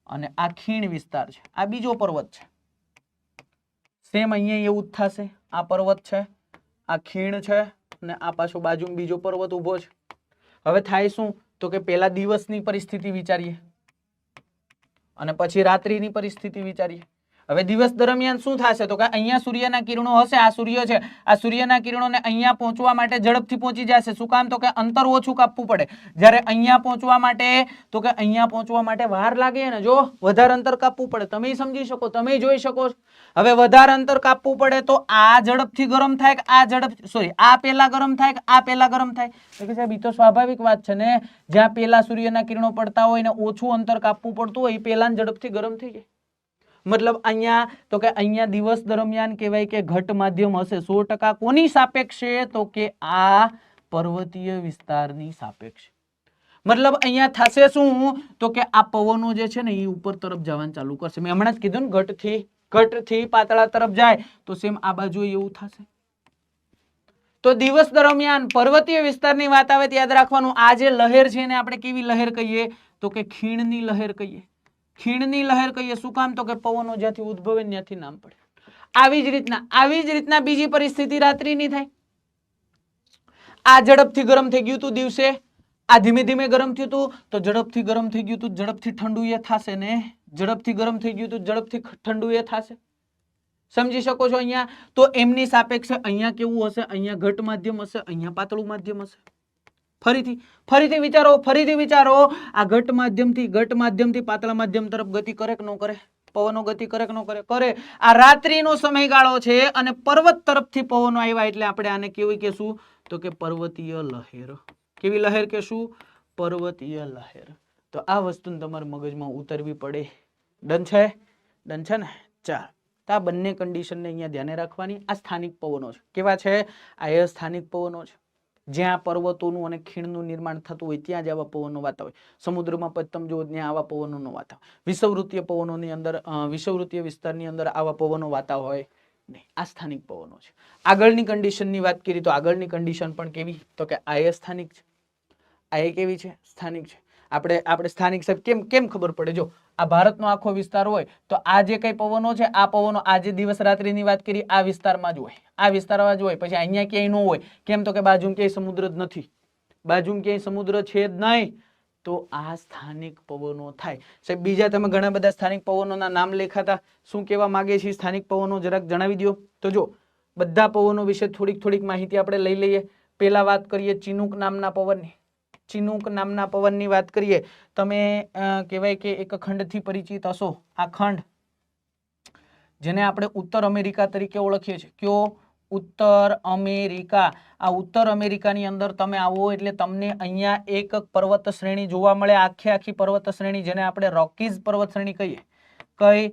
અને આ ખીણ વિસ્તાર છે. આ બીજો પર્વત છે. સેમ અહીંયા એવું જ થશે. આ પર્વત છે, આ ખીણ છે અને આ પાછો બાજુ બીજો પર્વત ઉભો છે. હવે થાય શું તો કે પેલા દિવસની પરિસ્થિતિ વિચારીએ અને પછી રાત્રિની પરિસ્થિતિ વિચારીએ. હવે દિવસ દરમિયાન શું થશે તો કે અહીંયા સૂર્યના કિરણો હશે, આ સૂર્ય છે, આ સૂર્યના કિરણોને અહીંયા પહોંચવા માટે ઝડપથી પહોંચી જશે. શું કામ તો કે અંતર ઓછું કાપવું પડે. જ્યારે અહીંયા પહોંચવા માટે તો કે અહીંયા પહોંચવા માટે વાર લાગે ને, જો વધારે અંતર કાપવું પડે. તમે સમજી શકો, તમે જોઈ શકો. હવે વધારે અંતર કાપવું પડે તો આ ઝડપથી ગરમ થાય કે આ ઝડપ સોરી આ પહેલા ગરમ થાય કે આ પહેલા ગરમ થાય? તો કે સાહેબ એ તો સ્વાભાવિક વાત છે ને, જ્યાં પહેલા સૂર્યના કિરણો પડતા હોય ને ઓછું અંતર કાપવું પડતું હોય એ પહેલા ઝડપથી ગરમ થઈ જાય. મતલબ અહીંયા તો કે અહીંયા દિવસ દરમિયાન કહેવાય કે ઘટ માધ્યમ હશે 100%. કોની સાપેક્ષે તો કે આ પર્વતીય વિસ્તારની સાપેક્ષે. મતલબ અહીંયા થશે શું તો કે આ પવનો જે છે ને એ ઉપર તરફ જવાનું ચાલુ કરશે. મેં હમણાં જ કીધું ને ઘટથી પાતળા તરફ જાય તો સેમ આ બાજુ એવું થશે. તો દિવસ દરમિયાન પર્વતીય વિસ્તારની વાત આવે તો યાદ રાખવાનું આ જે લહેર છે એને આપણે કેવી લહેર કહીએ તો કે ખીણની લહેર કહીએ. ખીણની લહેર કહીએ. શું કામ તો કે પવનો જ્યાંથી ઉદ્ભવે ત્યાંથી નામ પડે. આવી જ રીતના બીજી પરિસ્થિતિ રાત્રિની થાય. આ ઝડપથી ગરમ થઈ ગયું હતું દિવસે, આ ધીમે ધીમે ગરમ થયું હતું તો ઝડપથી ગરમ થઈ ગયું હતું, ઝડપથી ઠંડુ એ થશે ને, ઝડપથી ગરમ થઈ ગયું હતું ઝડપથી ઠંડુ એ થશે. સમજી શકો છો અહીંયા? તો એમની સાપેક્ષે અહીંયા કેવું હશે? અહીંયા ઘટ માધ્યમ હશે, અહીંયા પાતળું માધ્યમ હશે. ફરીથી વિચારો આ ઘટ માધ્યમથી પાતળા માધ્યમ તરફ ગતિ કરે કે ન કરે? પવનો ગતિ કરે કે ન કરે? કરે. આ રાત્રિનો સમયગાળો છે અને પર્વત તરફથી પવનો આવ્યા એટલે આપણે આને કેવી કહેશું તો કે પર્વતીય લહેર. કેવી લહેર કહેશું? પર્વતીય લહેર. તો આ વસ્તુ તમારા મગજમાં ઉતરવી પડે. ડન છે ને? ચાલ, આ બંને કન્ડિશનને અહીંયા ધ્યાને રાખવાની. આ સ્થાનિક પવનો છે. કેવા છે? આ સ્થાનિક પવનો છે. જ્યાં પર્વતોનું અને ખીણનું નિર્માણ થતું હોય ત્યાં જ આવા પવનો વાતા હોય. સમુદ્રમાં પત્તમ જો ત્યાં આવા પવનો વાતા હોય. વિષુવવૃત્તીય પવનોની અંદર વિષુવવૃત્તીય વિસ્તારની અંદર આવા પવનો વાતા હોય નહીં. આ સ્થાનિક પવનો છે. આગળની કન્ડિશનની વાત કરી તો આગળની કન્ડિશન પણ કેવી તો કે આ સ્થાનિક છે. આ કેવી છે? સ્થાનિક છે. આપણે સ્થાનિક સાહેબ કેમ ખબર પડે? જો આ ભારતનો આખો વિસ્તાર હોય તો આ જે કઈ પવનો છે આ પવનો આ જે દિવસ રાત્રિની વાત કરી આ વિસ્તારમાં જ હોય, આ વિસ્તારમાં જ હોય. પછી અહીંયા ક્યાંય ન હોય. કેમ તો કે બાજુમાં ક્યાંય સમુદ્ર જ નથી, બાજુમાં ક્યાંય સમુદ્ર છે જ નહીં. તો આ સ્થાનિક પવનો થાય. સાહેબ બીજા તમે ઘણા બધા સ્થાનિક પવનોના નામ લેખાતા. શું કહેવા માંગે છે સ્થાનિક પવનો? જરાક જણાવી દો. તો જો બધા પવનો વિશે થોડીક માહિતી આપણે લઈ લઈએ. પહેલા વાત કરીએ ચિનુક નામના પવનની. ચિનુક નામના પવનની વાત કરીએ. તમે કહેવાય કે એક ખંડથી પરિચિત હશો. આ ખંડ જેને આપણે ઉત્તર અમેરિકા તરીકે ઓળખીએ છીએ. કયો? ઉત્તર અમેરિકા. આ ઉત્તર અમેરિકાની અંદર તમે આવો એટલે તમને અહીંયા એક પર્વત શ્રેણી જોવા મળે. આખી પર્વત શ્રેણી જેને આપણે રોકીઝ પર્વત શ્રેણી કહીએ. કઈ?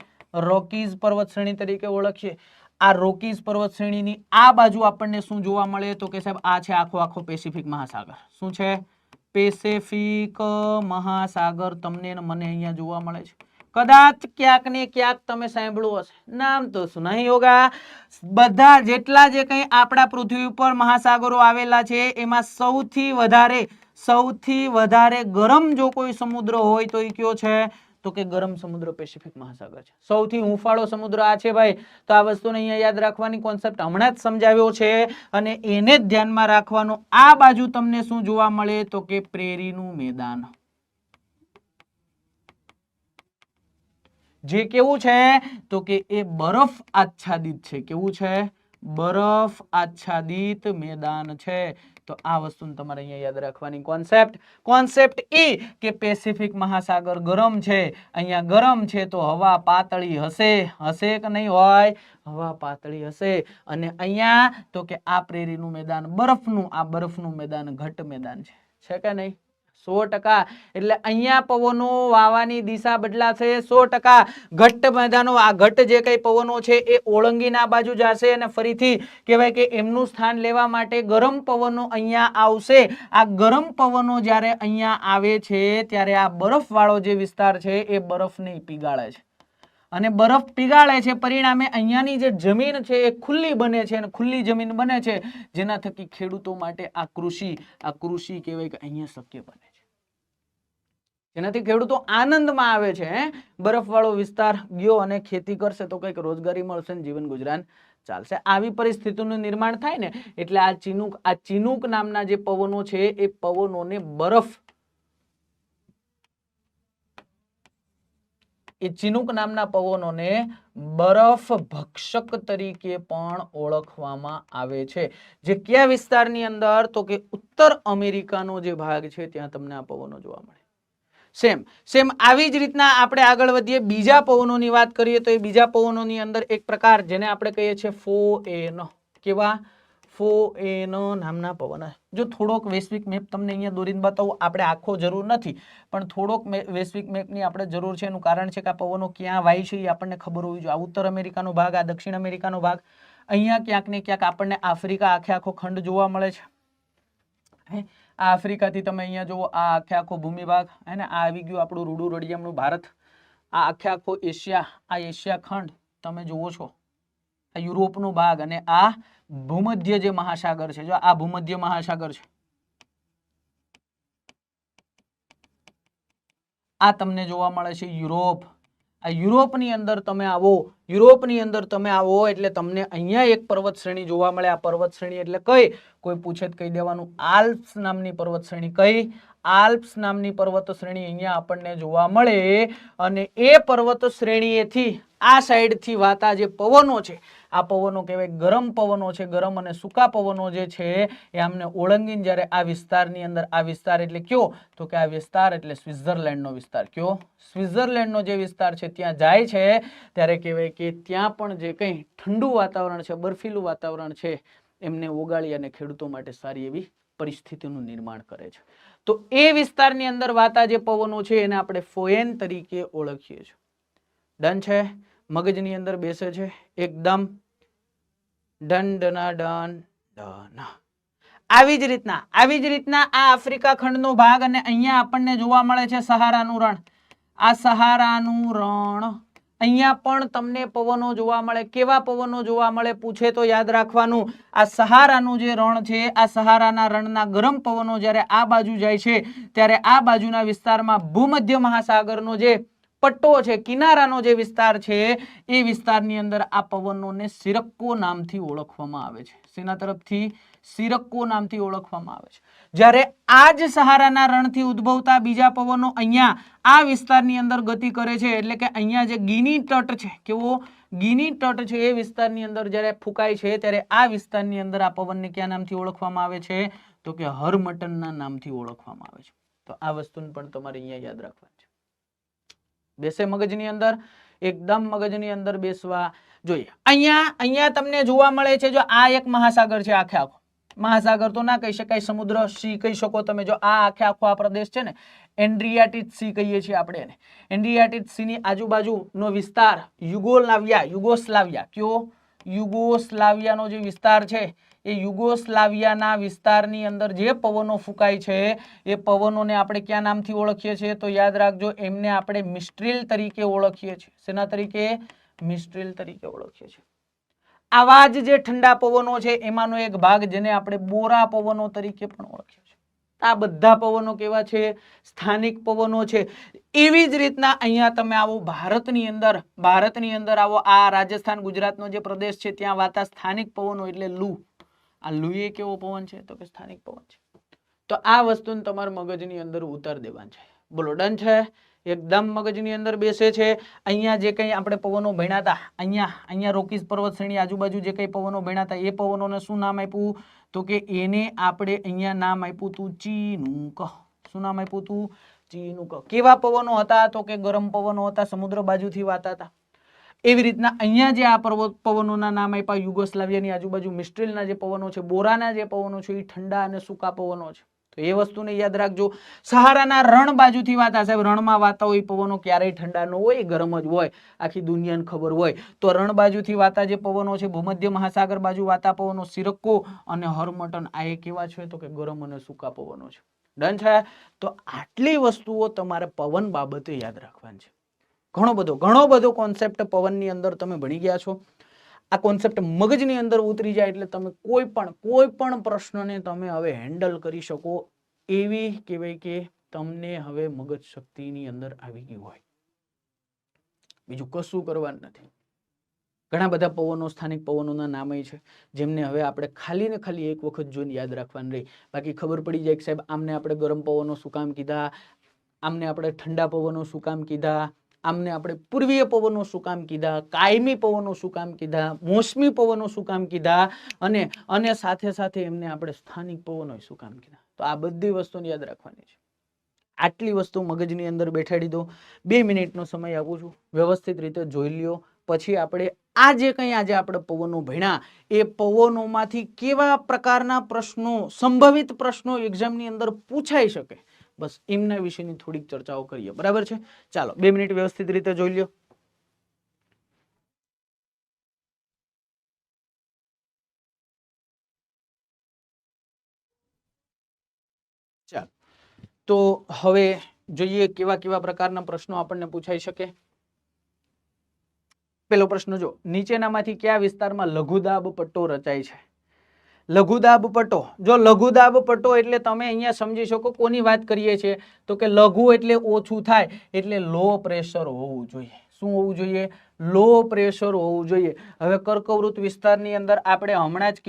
રોકીઝ પર્વત શ્રેણી તરીકે ઓળખીએ. આ રોકીઝ પર્વત શ્રેણીની આ બાજુ આપણને શું જોવા મળે તો કે સાહેબ આ છે આખો પેસિફિક મહાસાગર. શું છે? પેસિફિક મહાસાગર તમને મને અહીંયા જોવા મળે છે. કદાચ ક્યાંક ને ક્યાંક તમે સાંભળ્યું હશે. નામ તો શું નહીં હોગા. બધા જેટલા જે કંઈ આપણા પૃથ્વી ઉપર મહાસાગરો આવેલા છે એમાં સૌથી વધારે ગરમ જો કોઈ સમુદ્ર હોય તો એ કયો છે તો કે ગરમ સમુદ્ર પેસિફિક મહાસાગર છે. સૌથી હુંફાળો સમુદ્ર આ છે ભાઈ. તો આ વસ્તુને અહીંયા યાદ રાખવાની. કોન્સેપ્ટ હમણાં જ સમજાવ્યો છે અને એને જ ધ્યાનમાં રાખવાનું. આ બાજુ તમને શું જોવા મળે તો કે પ્રેરીનું મેદાન. જે કેવું છે તો કે એ બરફ આચ્છાદિત છે. કેવું છે? બરફ આચ્છાદિત મેદાન છે. તો આ વસ્તુ તમારે અહીંયા યાદ રાખવાની. કોન્સેપ્ટ એ કે પેસિફિક મહાસાગર ગરમ છે. અહીંયા ગરમ છે તો હવા પાતળી હશે કે નહીં હોય? હવા પાતળી હશે. અને અહીંયા તો કે આ પ્રેરીનું મેદાન બરફનું મેદાન ઘટ મેદાન છે કે નહીં? 100%. એટલે અહીંયા પવનો વાવાની દિશા બદલાશે 100%. ઘટ્ટ મેદાનો આ ઘટ્ટ જે કઈ પવનો છે એ ઓળંગીને આ બાજુ જશે અને ફરીથી કહેવાય કે એમનું સ્થાન લેવા માટે ગરમ પવનો અહીંયા આવશે. આ ગરમ પવનો જ્યારે અહીંયા આવે છે ત્યારે આ બરફવાળો જે વિસ્તાર છે એ બરફને પીગાળે છે અને બરફ પીગાળે છે. પરિણામે અહીંયાની જે જમીન છે એ ખુલ્લી બને છે અને ખુલ્લી જમીન બને છે જેના થકી ખેડૂતો માટે આ કૃષિ કહેવાય કે અહીંયા શક્ય બને છે. જેનાથી ખેડૂતો આનંદમાં આવે છે. બરફવાળો વિસ્તાર ગયો અને ખેતી કરશે તો કંઈક રોજગારી મળશે ને જીવન ગુજરાન ચાલશે. આવી પરિસ્થિતિનું નિર્માણ થાય ને એટલે આ ચિનુક નામના જે પવનો છે એ પવનોને એ ચિનુક નામના પવનોને બરફ ભક્ષક તરીકે પણ ઓળખવામાં આવે છે, જે કયા વિસ્તારની અંદર, તો કે ઉત્તર અમેરિકાનો જે ભાગ છે ત્યાં તમને આ પવનો જોવા મળે. સેમ આવી જ રીતના આપણે આગળ વધીએ, બીજા પવનોની વાત કરીએ તો એ બીજા પવનોની અંદર એક પ્રકાર જેને આપણે કહીએ છીએ ફોએન. કેવા? ફોએન નામના પવન. જો થોડોક વૈશ્વિક મેપ તમને અહીંયા દોરીને બતાવું, આપણે આખો જરૂર નથી પણ થોડોક વૈશ્વિક મેપની આપણે જરૂર છે. એનું કારણ છે કે આ પવનો ક્યાં વાય છે એ આપણને ખબર હોવી જોઈએ. આ ઉત્તર અમેરિકાનો ભાગ, આ દક્ષિણ અમેરિકાનો ભાગ, અહીંયા ક્યાંક ને ક્યાંક આપણને આફ્રિકા આખો ખંડ જોવા મળે છે. આ આફ્રિકાથી તમે અહીંયા જુઓ, આ આખો ભૂમિભાગ હે ને, આ આવી ગયું આપણું રૂડું રડિયામણું ભારત. આ આખો એશિયા, આ એશિયા ખંડ તમે જુઓ છો, આ યુરોપનો ભાગ, અને આ ભૂમધ્ય જે મહાસાગર છે, જો આ ભૂમધ્ય મહાસાગર છે, આ તમને જોવા મળે છે યુરોપ. આ યુરોપની અંદર તમે આવો, યુરોપની અંદર તમે આવો એટલે તમને અહીંયા એક પર્વત શ્રેણી જોવા મળે. આ પર્વત શ્રેણી એટલે કઈ? કોઈ પૂછે તો કહી દેવાનું આલ્પ્સ નામની પર્વત શ્રેણી. કઈ? આલ્પ્સ નામની પર્વત શ્રેણી અહીંયા આપણને જોવા મળે. અને એ પર્વત શ્રેણીએથી આ સાઈડથી વાતા જે પવનો છે, આ પવનો કહેવાય ગરમ પવનો છે. ગરમ અને સૂકા પવનો જે છે એ આમને ઓળંગીને જ્યારે આ વિસ્તારની અંદર, આ વિસ્તાર એટલે કયો? તો કે આ વિસ્તાર એટલે સ્વિટ્ઝરલેન્ડનો વિસ્તાર. કયો? સ્વિટ્ઝરલેન્ડનો જે વિસ્તાર છે ત્યાં જાય છે ત્યારે કહેવાય કે ત્યાં પણ જે કંઈ ઠંડુ વાતાવરણ છે, બર્ફીલું વાતાવરણ છે, એમને ઓગાળી અને ખેડૂતો માટે સારી એવી પરિસ્થિતિનું નિર્માણ કરે છે. તો એ વિસ્તારની અંદર વાતા જે પવનો છે એને આપણે ફોએન તરીકે ઓળખીએ છીએ. ડન છે? મગજની અંદર બેસે છે એકદમ ડન ડના ડન ડન. આવી જ રીતના આ આફ્રિકા ખંડનો ભાગ, અને અહીંયા આપણને જોવા મળે છે સહારાનું રણ. આ સહારાનું રણ, અહીંયા પણ તમને પવનો જોવા મળે. કેવા પવનો જોવા મળે પૂછે તો યાદ રાખવાનું, આ સહારાનું જે રણ છે, આ સહારાના રણના ગરમ પવનો જ્યારે આ બાજુ જાય છે ત્યારે આ બાજુના વિસ્તારમાં ભૂમધ્ય મહાસાગરનો જે પટ્ટો છે, કિનારાનો જે વિસ્તાર છે, એ વિસ્તારની અંદર આ પવનોને સિરક્કો નામથી ઓળખવામાં આવે છે. શેના તરફથી? સિરક્કો નામથી ઓળખવામાં આવે છે. જ્યારે આ જ સહારાના રણથી ઉદ્ભવતા બીજા પવનો અહીંયા આ વિસ્તારની અંદર ગતિ કરે છે, એટલે કે અહીંયા જે ગિની તટ છે, કેવો? ગિની તટ છે, એ વિસ્તારની અંદર જ્યારે ફૂંકાય છે ત્યારે આ વિસ્તારની અંદર આ પવનને કયા નામથી ઓળખવામાં આવે છે? તો કે હર્મટનના નામથી ઓળખવામાં આવે છે. તો આ વસ્તુને પણ તમારે અહીંયા યાદ રાખવાની છે. બેસે મગજની અંદર? એકદમ મગજની અંદર બેસવા જોઈએ. અહીંયા તમને જોવા મળે છે, જો આ એક મહાસાગર છે, આખો મહાસાગર તો ના કહી શકાય, સમુદ્ર સી કહી શકો તમે. જો આ આખો આ પ્રદેશ છે ને, એન્ડ્રિયાટિક સી કહીએ છીએ આપણે એને. એન્ડ્રિયાટિક સી ની આજુબાજુનો વિસ્તાર યુગોસ્લાવિયા. કયો? યુગોસ્લાવિયાનો જે વિસ્તાર છે, એ યુગોસ્લાવિયાના વિસ્તારની અંદર જે પવનો ફૂંકાય છે એ પવનોને આપણે કયા નામથી ઓળખીએ છીએ? તો યાદ રાખજો, એમને આપણે મિસ્ટ્રીલ તરીકે ઓળખીએ છીએ. શેના તરીકે? મિસ્ટ્રીલ તરીકે ઓળખીએ છીએ. આવા જ જે ઠંડા પવનો છે એમાંનો એક ભાગ જેને આપણે બોરા પવનો તરીકે પણ ઓળખીએ છીએ. આ બધા પવનો કેવા છે? સ્થાનિક પવનો છે. એવી જ રીતના અહીંયા તમે આવો ભારતની અંદર આવો, આ રાજસ્થાન ગુજરાતનો જે પ્રદેશ છે ત્યાં વાતા સ્થાનિક પવનો એટલે લૂ. આ લૂ એ કેવો પવન છે? તો કે સ્થાનિક પવન છે. તો આ વસ્તુને તમારે મગજની અંદર ઉતાર દેવાની છે. બોલો, ડન છે? એકદમ મગજની અંદર બેસે છે. અહીંયા જે કંઈ આપણે પવનો ભણ્યા હતા, અહીંયા રોકીઝ પર્વત શ્રેણી આજુબાજુ જે કંઈ પવનો ભણ્યા હતા એ પવનોને શું નામ આપ્યું? તો કે એને આપણે અહીંયા નામ આપ્યું હતું ચિનુક. શું નામ આપ્યું હતું? ચિનુક. કેવા પવનો હતા? તો કે ગરમ પવનો હતા, સમુદ્ર બાજુથી વાતા હતા. એવી રીતના અહીંયા જે આ પવનોના નામ આપ્યા, યુગોસ્લાવિયાની આજુબાજુ મિસ્ટ્રીલના જે પવનો છે, બોરાના જે પવનો છે, એ ઠંડા અને સૂકા પવનો છે. તો એ વસ્તુને યાદ રાખજો. સહારાના રણ બાજુથી વાતા, સાહેબ રણમાં વાતા હોય પવનો ક્યારેય ઠંડા ન હોય, ગરમ જ હોય, આખી દુનિયાને ખબર હોય. તો રણ બાજુથી વાતા જે પવનો છે, ભૂમધ્ય મહાસાગર બાજુ વાતા પવનો સિરક્કો અને હર્મટન, આ એ કેવા છે? તો કે ગરમ અને સૂકા પવનો છે. ડન છે? તો આટલી વસ્તુઓ તમારે પવન બાબતે યાદ રાખવાની છે. ઘણો બધો કોન્સેપ્ટ પવનની અંદર તમે ભણી ગયા છો. આ કોન્સેપ્ટ મગજની અંદર ઉતરી જાય એટલે તમે કોઈ પણ પ્રશ્નને તમે હવે હેન્ડલ કરી શકો એવી કહેવાય કે તમને હવે મગજ શક્તિની અંદર આવી ગઈ હોય. બીજું કશું કરવાનું નથી. ઘણા બધા પવનો, સ્થાનિક પવનોના નામ છે જેમને હવે આપણે ખાલી ને ખાલી એક વખત જોઈને યાદ રાખવાનું રહી. બાકી ખબર પડી જાય કે સાહેબ આમને આપણે ગરમ પવનો શું કામ કીધા, આમને આપણે ઠંડા પવનો શું કામ કીધા, આમને આપણે પૂર્વીય પવનો શું કામ કીધા, કાયમી પવનો શું કામ કીધા, મોસમી પવનો શું કામ કીધા, અને સાથે સાથે એમને આપણે સ્થાનિક પવનો શું કામ કીધા. તો આ બધી વસ્તુને યાદ રાખવાની છે. આટલી વસ્તુ મગજની અંદર બેઠાડી દો. 2 મિનિટનો સમય આપું છું, વ્યવસ્થિત રીતે જોઈ લ્યો. પછી આપણે આ જે કંઈ આજે આપણે પવનો ભણ્યા એ પવનોમાંથી કેવા પ્રકારના પ્રશ્નો, સંભવિત પ્રશ્નો એક્ઝામની અંદર પૂછાઈ શકે, બસ એમના વિશેની થોડીક ચર્ચાઓ કરીએ. બરાબર છે? ચાલો 2 મિનિટ વ્યવસ્થિત રીતે જોઈ લ્યો. ચાલો તો હવે જોઈએ કેવા કેવા પ્રકારના પ્રશ્નો આપણને પૂછાઈ શકે. પેલો પ્રશ્ન જો, નીચેનામાંથી કયા વિસ્તારમાં લઘુદાબ પટ્ટો રચાય છે? લઘુદાબ પટ્ટો, જો લઘુદાબ પટ્ટો એટલે તમે અહીંયા સમજી શકો કોની વાત કરીએ છીએ, તો કે લઘુ એટલે ઓછું થાય, એટલે લો પ્રેશર હોવું જોઈએ. શું હોવું જોઈએ? લો પ્રેશર હોવું જોઈએ. હવે કર્કવૃત વિસ્તારની અંદર આપણે હમણાં જ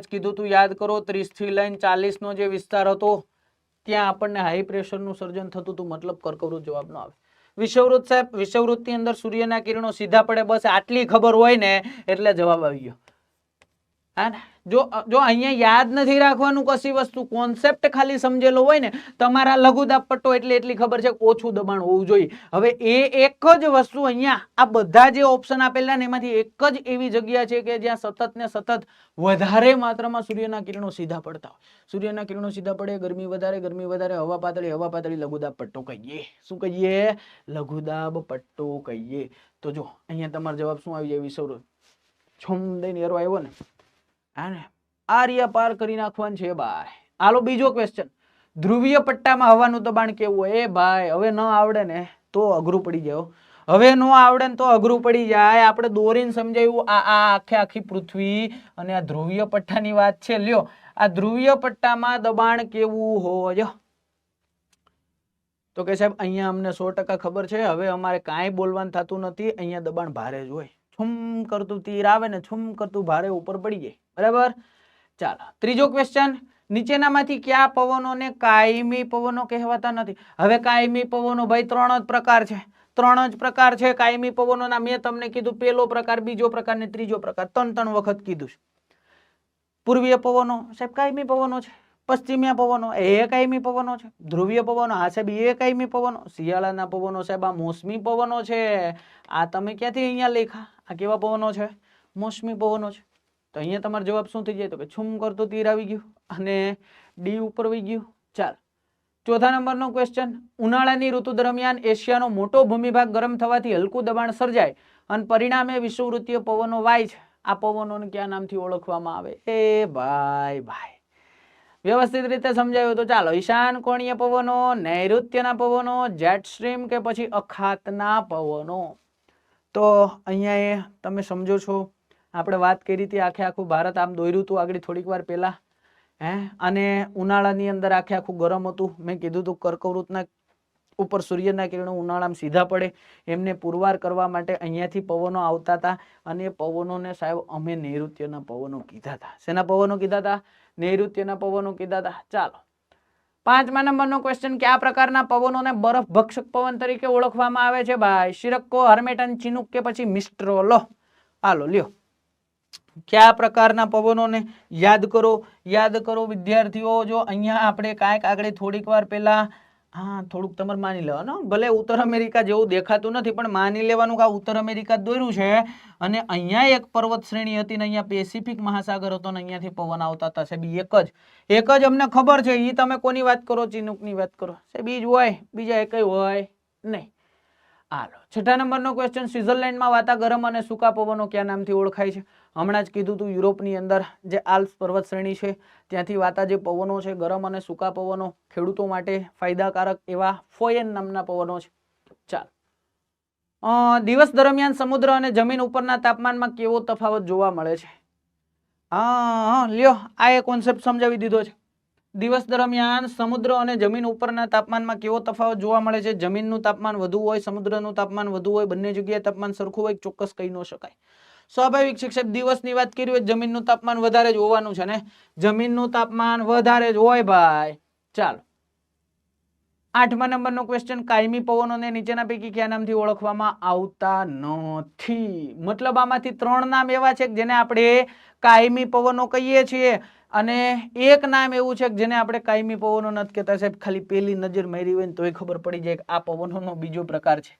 કીધું તું, યાદ કરો, 30 થી લઈને 40 નો જે વિસ્તાર હતો ત્યાં આપણને હાઈ પ્રેશરનું સર્જન થતું હતું, મતલબ કર્કવૃત જવાબ ન આવે. વિષુવવૃત્ત સાહેબ, વિષુવવૃત્તની અંદર સૂર્યના કિરણો સીધા પડે, બસ આટલી ખબર હોય ને એટલે જવાબ આવી ગયો. હા ને? જો અહીંયા યાદ નથી રાખવાનું કશી વસ્તુ, કોન્સેપ્ટ ખાલી સમજેલો હોય ને, તમારા લઘુદાબ પટ્ટો એટલે એટલી ખબર છે કે ઓછું દબાણ હોવું જોઈએ. હવે એ એક જ વસ્તુ અહીંયા આ બધા જે ઓપ્શન આપેલા ને એમાંથી એક જ એવી જગ્યા છે કે જ્યાં સતત ને સતત વધારે માત્રામાં સૂર્યના કિરણો સીધા પડતા હોય. સૂર્યના કિરણો સીધા પડે, ગરમી વધારે, હવા પાતળી, લઘુદાબ પટ્ટો કહીએ. શું કહીએ? લઘુદાબ પટ્ટો કહીએ. તો જો અહીંયા તમારો જવાબ શું આવી જાય? વિષુવવૃત્ત. છમ દઈને એરો આવ્યો ને, હા ને, આર્યા પાર કરી નાખવાનું છે ભાઈ. હાલો બીજો ક્વેશ્ચન, ધ્રુવીય પટ્ટામાં હવાનું દબાણ કેવું હોય? એ ભાઈ હવે ન આવડે ને તો અઘરું પડી જાય. હવે નો આવડે ને તો અઘરું પડી જાય. આપણે દોરીને સમજાવ્યું આ આખી પૃથ્વી અને આ ધ્રુવીય પટ્ટાની વાત છે. લ્યો, આ ધ્રુવીય પટ્ટામાં દબાણ કેવું હોય? તો કે સાહેબ અહીંયા અમને 100% ખબર છે, હવે અમારે કાંઈ બોલવાનું થતું નથી, અહીંયા દબાણ ભારે જ હોય. છુમ કરતું તીર આવે ને, છુમ કરતું ભારે ઉપર પડી જાય. બરાબર? ચાલો ત્રીજો ક્વેશ્ચન, નીચેનામાંથી કયા પવનોને કાયમી પવનો કહેવાતા નથી? હવે કાયમી પવનો ભાઈ 3 જ પ્રકાર છે. 3 જ પ્રકાર છે કાયમી પવનોના. મેં તમને કીધું પહેલો પ્રકાર, બીજો પ્રકાર ને ત્રીજો પ્રકાર, 3 વખત કીધું છે. પૂર્વીય પવનો સાહેબ કાયમી પવનો છે. પશ્ચિમીય પવનો એ કાયમી પવનો છે. ધ્રુવીય પવનો હા સાહેબ એ કાયમી પવનો. શિયાળાના પવનો સાહેબ આ મોસમી પવનો છે. આ તમે ક્યાંથી અહીંયા લેખા? આ કેવા પવનો છે? મોસમી પવનો છે. તો અહીંયા તમારો જવાબ શું થઈ જાય? તો કે છુમ કરતું તીર આવી ગયું અને ડી ઉપર વહી ગયું. ચાલ ચોથા નંબરનો ક્વેશ્ચન, ઉનાળાની ઋતુ દરમિયાન એશિયાનો મોટો ભૂમિભાગ ગરમ થવાથી હલકું દબાણ સર્જાય અને પરિણામે વિષુવવૃત્તીય પવનો વાય છે. આ પવનોને કયા નામથી ઓળખવામાં આવે? એ ભાઈ વ્યવસ્થિત રીતે સમજાયું તો ચાલો, ઈશાન કોણીય પવનો, નૈઋત્યના પવનો, જેટ સ્ટ્રીમ કે પછી અખાતના પવનો. તો અહીંયા તમે સમજો છો આપણે વાત કરી હતી આખું ભારત આમ દોર્યું હતું આગળ થોડીક વાર પહેલા, અને ઉનાળાની અંદર આખું ગરમ હતું. મેં કીધું હતું કર્કવૃતના ઉપર સૂર્યના કિરણો ઉનાળામાં સીધા પડે, એમને પુરવાર કરવા માટે અહીંયાથી પવનો આવતા હતા, અને એ પવનોને સાહેબ અમે નૈઋત્યના પવનો કીધા હતા. શેના પવનો કીધા હતા? નૈઋત્યના પવનો કીધા હતા. ચાલો 5મા નંબરનો ક્વેશ્ચન, કયા પ્રકારના પવનોને બરફ ભક્ષક પવન તરીકે ઓળખવામાં આવે છે? ભાઈ શિરક્કો, હર્મેટન, ચિનુક કે પછી મિસ્ટ્રોલો? હાલો લ્યો, કયા પ્રકારના પવનોને યાદ કરો વિદ્યાર્થીઓ. જો અહીંયા આપણે કાંઈક આગળ થોડીક વાર પહેલા થોડુંક તમારે માની લેવાનું, ભલે ઉત્તર અમેરિકા જેવું દેખાતું નથી પણ માની લેવાનું કે આ ઉત્તર અમેરિકા દોર્યું છે, અને અહીંયા એક પર્વત શ્રેણી હતી ને અહીંયા પેસિફિક મહાસાગર હતો ને અહીંયાથી પવન આવતા હતા. સાહેબ એક જ અમને ખબર છે. એ તમે કોની વાત કરો? ચિનુકની વાત કરો. સાહેબ ઈ જ હોય, બીજા એકય હોય નહીં. હાલો 6થા નંબરનો ક્વેશ્ચન, સ્વિટ્ઝરલેન્ડમાં વાતા ગરમ અને સૂકા પવનો કયા નામથી ઓળખાય છે? હમણાં જ કીધું હતું યુરોપની અંદર જે આલ્પ્સ પર્વત શ્રેણી છે ત્યાંથી વાતા જે પવનો છે ગરમ અને સૂકા પવનો, ખેડૂતો માટે ફાયદાકારક એવા ફોયન નામના પવનો છે. ચાલ દિવસ દરમિયાન સમુદ્ર અને જમીન ઉપરના તાપમાનમાં કેવો તફાવત જોવા મળે છે? લ્યો આ એક કોન્સેપ્ટ સમજાવી દીધો છે. દિવસ દરમિયાન સમુદ્ર અને જમીન ઉપરના તાપમાનમાં કેવો તફાવત જોવા મળે છે? જમીનનું તાપમાન વધુ હોય, સમુદ્રનું તાપમાન વધુ હોય, બંને જગ્યાએ તાપમાન સરખું હોય, ચોક્કસ કહી ન શકાય. સ્વાભાવિક છે સાહેબ, દિવસની વાત કરી હોય જમીનનું તાપમાન વધારે જ હોવાનું છે ને, જમીનનું તાપમાન વધારે જ હોય ભાઈ. ચાલો 8મા નંબરનો ક્વેશ્ચન, કાયમી પવનોને નીચેના પૈકી કયા નામથી ઓળખવામાં આવતા નથી? મતલબ આમાંથી 3 નામ એવા છે જેને આપણે કાયમી પવનો કહીએ છીએ અને એક નામ એવું છે જેને આપણે કાયમી પવનો નથી કહેતા. સાહેબ ખાલી પેલી નજર મારી હોય ને તોય ખબર પડી જાય કે આ પવનોનો બીજો પ્રકાર છે.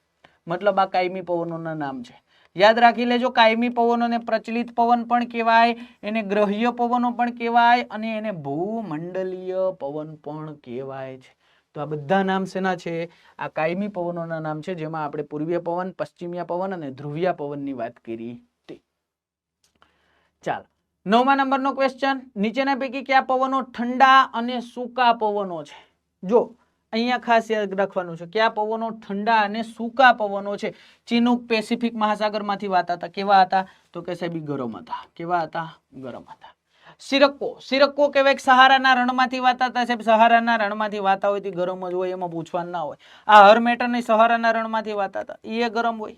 મતલબ આ કાયમી પવનોના નામ છે. યાદ રાખી લેજો, કાયમી પવનોને પ્રચલિત પવન પણ કહેવાય, એને ગ્રહ્ય પવનો પણ કહેવાય અને એને ભૂમંડલીય પવન પણ કહેવાય છે. તો આ બધા નામ શેના છે? આ કાયમી પવનોના નામ છે, જેમાં આપણે પૂર્વીય પવન, પશ્ચિમીય પવન અને ધ્રુવીય પવનની વાત કરી હતી. ચાલો, 9મા નંબરનો ક્વેશ્ચન, નીચેના પૈકી કયા પવનો ઠંડા અને સૂકા પવનો છે? જો અહીંયા ખાસ યાદ રાખવાનું છે, કયા પવનો ઠંડા અને સૂકા પવનો છે? ચિનુક પેસિફિક મહાસાગરમાંથી વાતા હતા. કેવા હતા? તો કે સાહેબ ગરમ હતા. કેવા હતા? ગરમ હતા. સિરક્કો, સિરક્કો કહેવાય સહારાના રણમાંથી વાતા હતા. સાહેબ સહારાના રણમાંથી વાતા હોય તો ગરમ જ હોય, એમાં પૂછવાનું ના હોય. આ હરમેટન સહારાના રણમાંથી વાતા હતા, એ ગરમ હોય.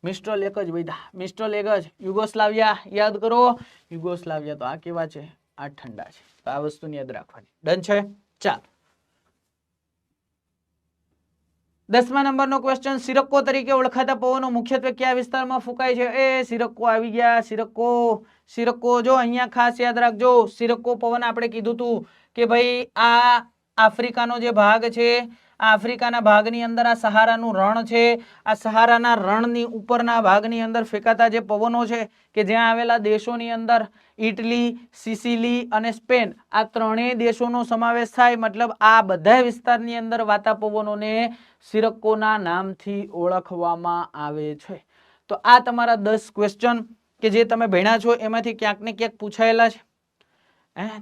મિસ્ટ્રલ એક જ વૈદા, મિસ્ટ્રલ એક જ. યુગોસ્લાવિયા યાદ કરો, યુગોસ્લાવિયા તો આ કેવા છે? આ ઠંડા છે. તો આ વસ્તુને યાદ રાખવાની. ડન છે? ચાલ, 10મા નંબરનો ક્વેશ્ચન, સિરક્કો તરીકે ઓળખાતા પવનો મુખ્યત્વે કયા વિસ્તારમાં ફૂંકાય છે? એ સિરક્કો આવી ગયા. સિરક્કો, સિરક્કો જો અહીંયા ખાસ યાદ રાખજો, સિરક્કો પવન આપણે કીધું હતું કે ભાઈ આ આફ્રિકાનો જે ભાગ છે, આ આફ્રિકાના ભાગની અંદર આ સહારાનું રણ છે. આ સહારાના રણની ઉપરના ભાગની અંદર ફેંકાતા જે પવનો છે કે જ્યાં આવેલા દેશોની અંદર ઇટલી, સિસિલી અને સ્પેન, આ ત્રણેય દેશોનો સમાવેશ થાય. મતલબ આ બધા વિસ્તારની અંદર વાતા પવનોને સિરક્કોના નામથી ઓળખવામાં આવે છે. તો આ તમારા 10 ક્વેશ્ચન કે જે તમે ભણ્યા છો એમાંથી ક્યાંક ને ક્યાંક પૂછાયેલા છે.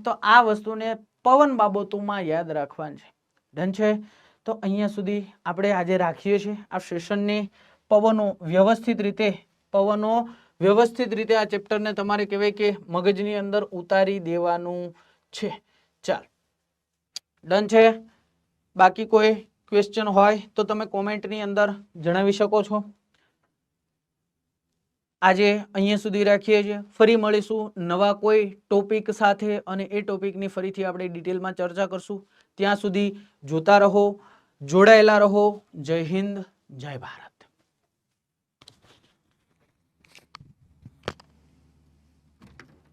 તો આ વસ્તુને પવન બાબતોમાં યાદ રાખવાનું છે. ડન છે? તો અહીંયા સુધી આપણે આજે રાખીએ છીએ આ સેશનને. પવનો વ્યવસ્થિત રીતે આ ચેપ્ટરને તમારે કહેવાય કે મગજની અંદર ઉતારી દેવાનું છે. ચાલ, ડન છે? બાકી કોઈ ક્વેશ્ચન હોય તો તમે કોમેન્ટની અંદર જણાવી શકો છો. આજે અહીંયા સુધી રાખીએ છીએ. ફરી મળીશું નવા કોઈ ટોપિક સાથે અને એ ટોપિકની ફરીથી આપણે ડિટેલમાં ચર્ચા કરશું. ત્યાં સુધી જોતા રહો, જોડાયેલા રહો. જય હિન્દ, જય ભારત.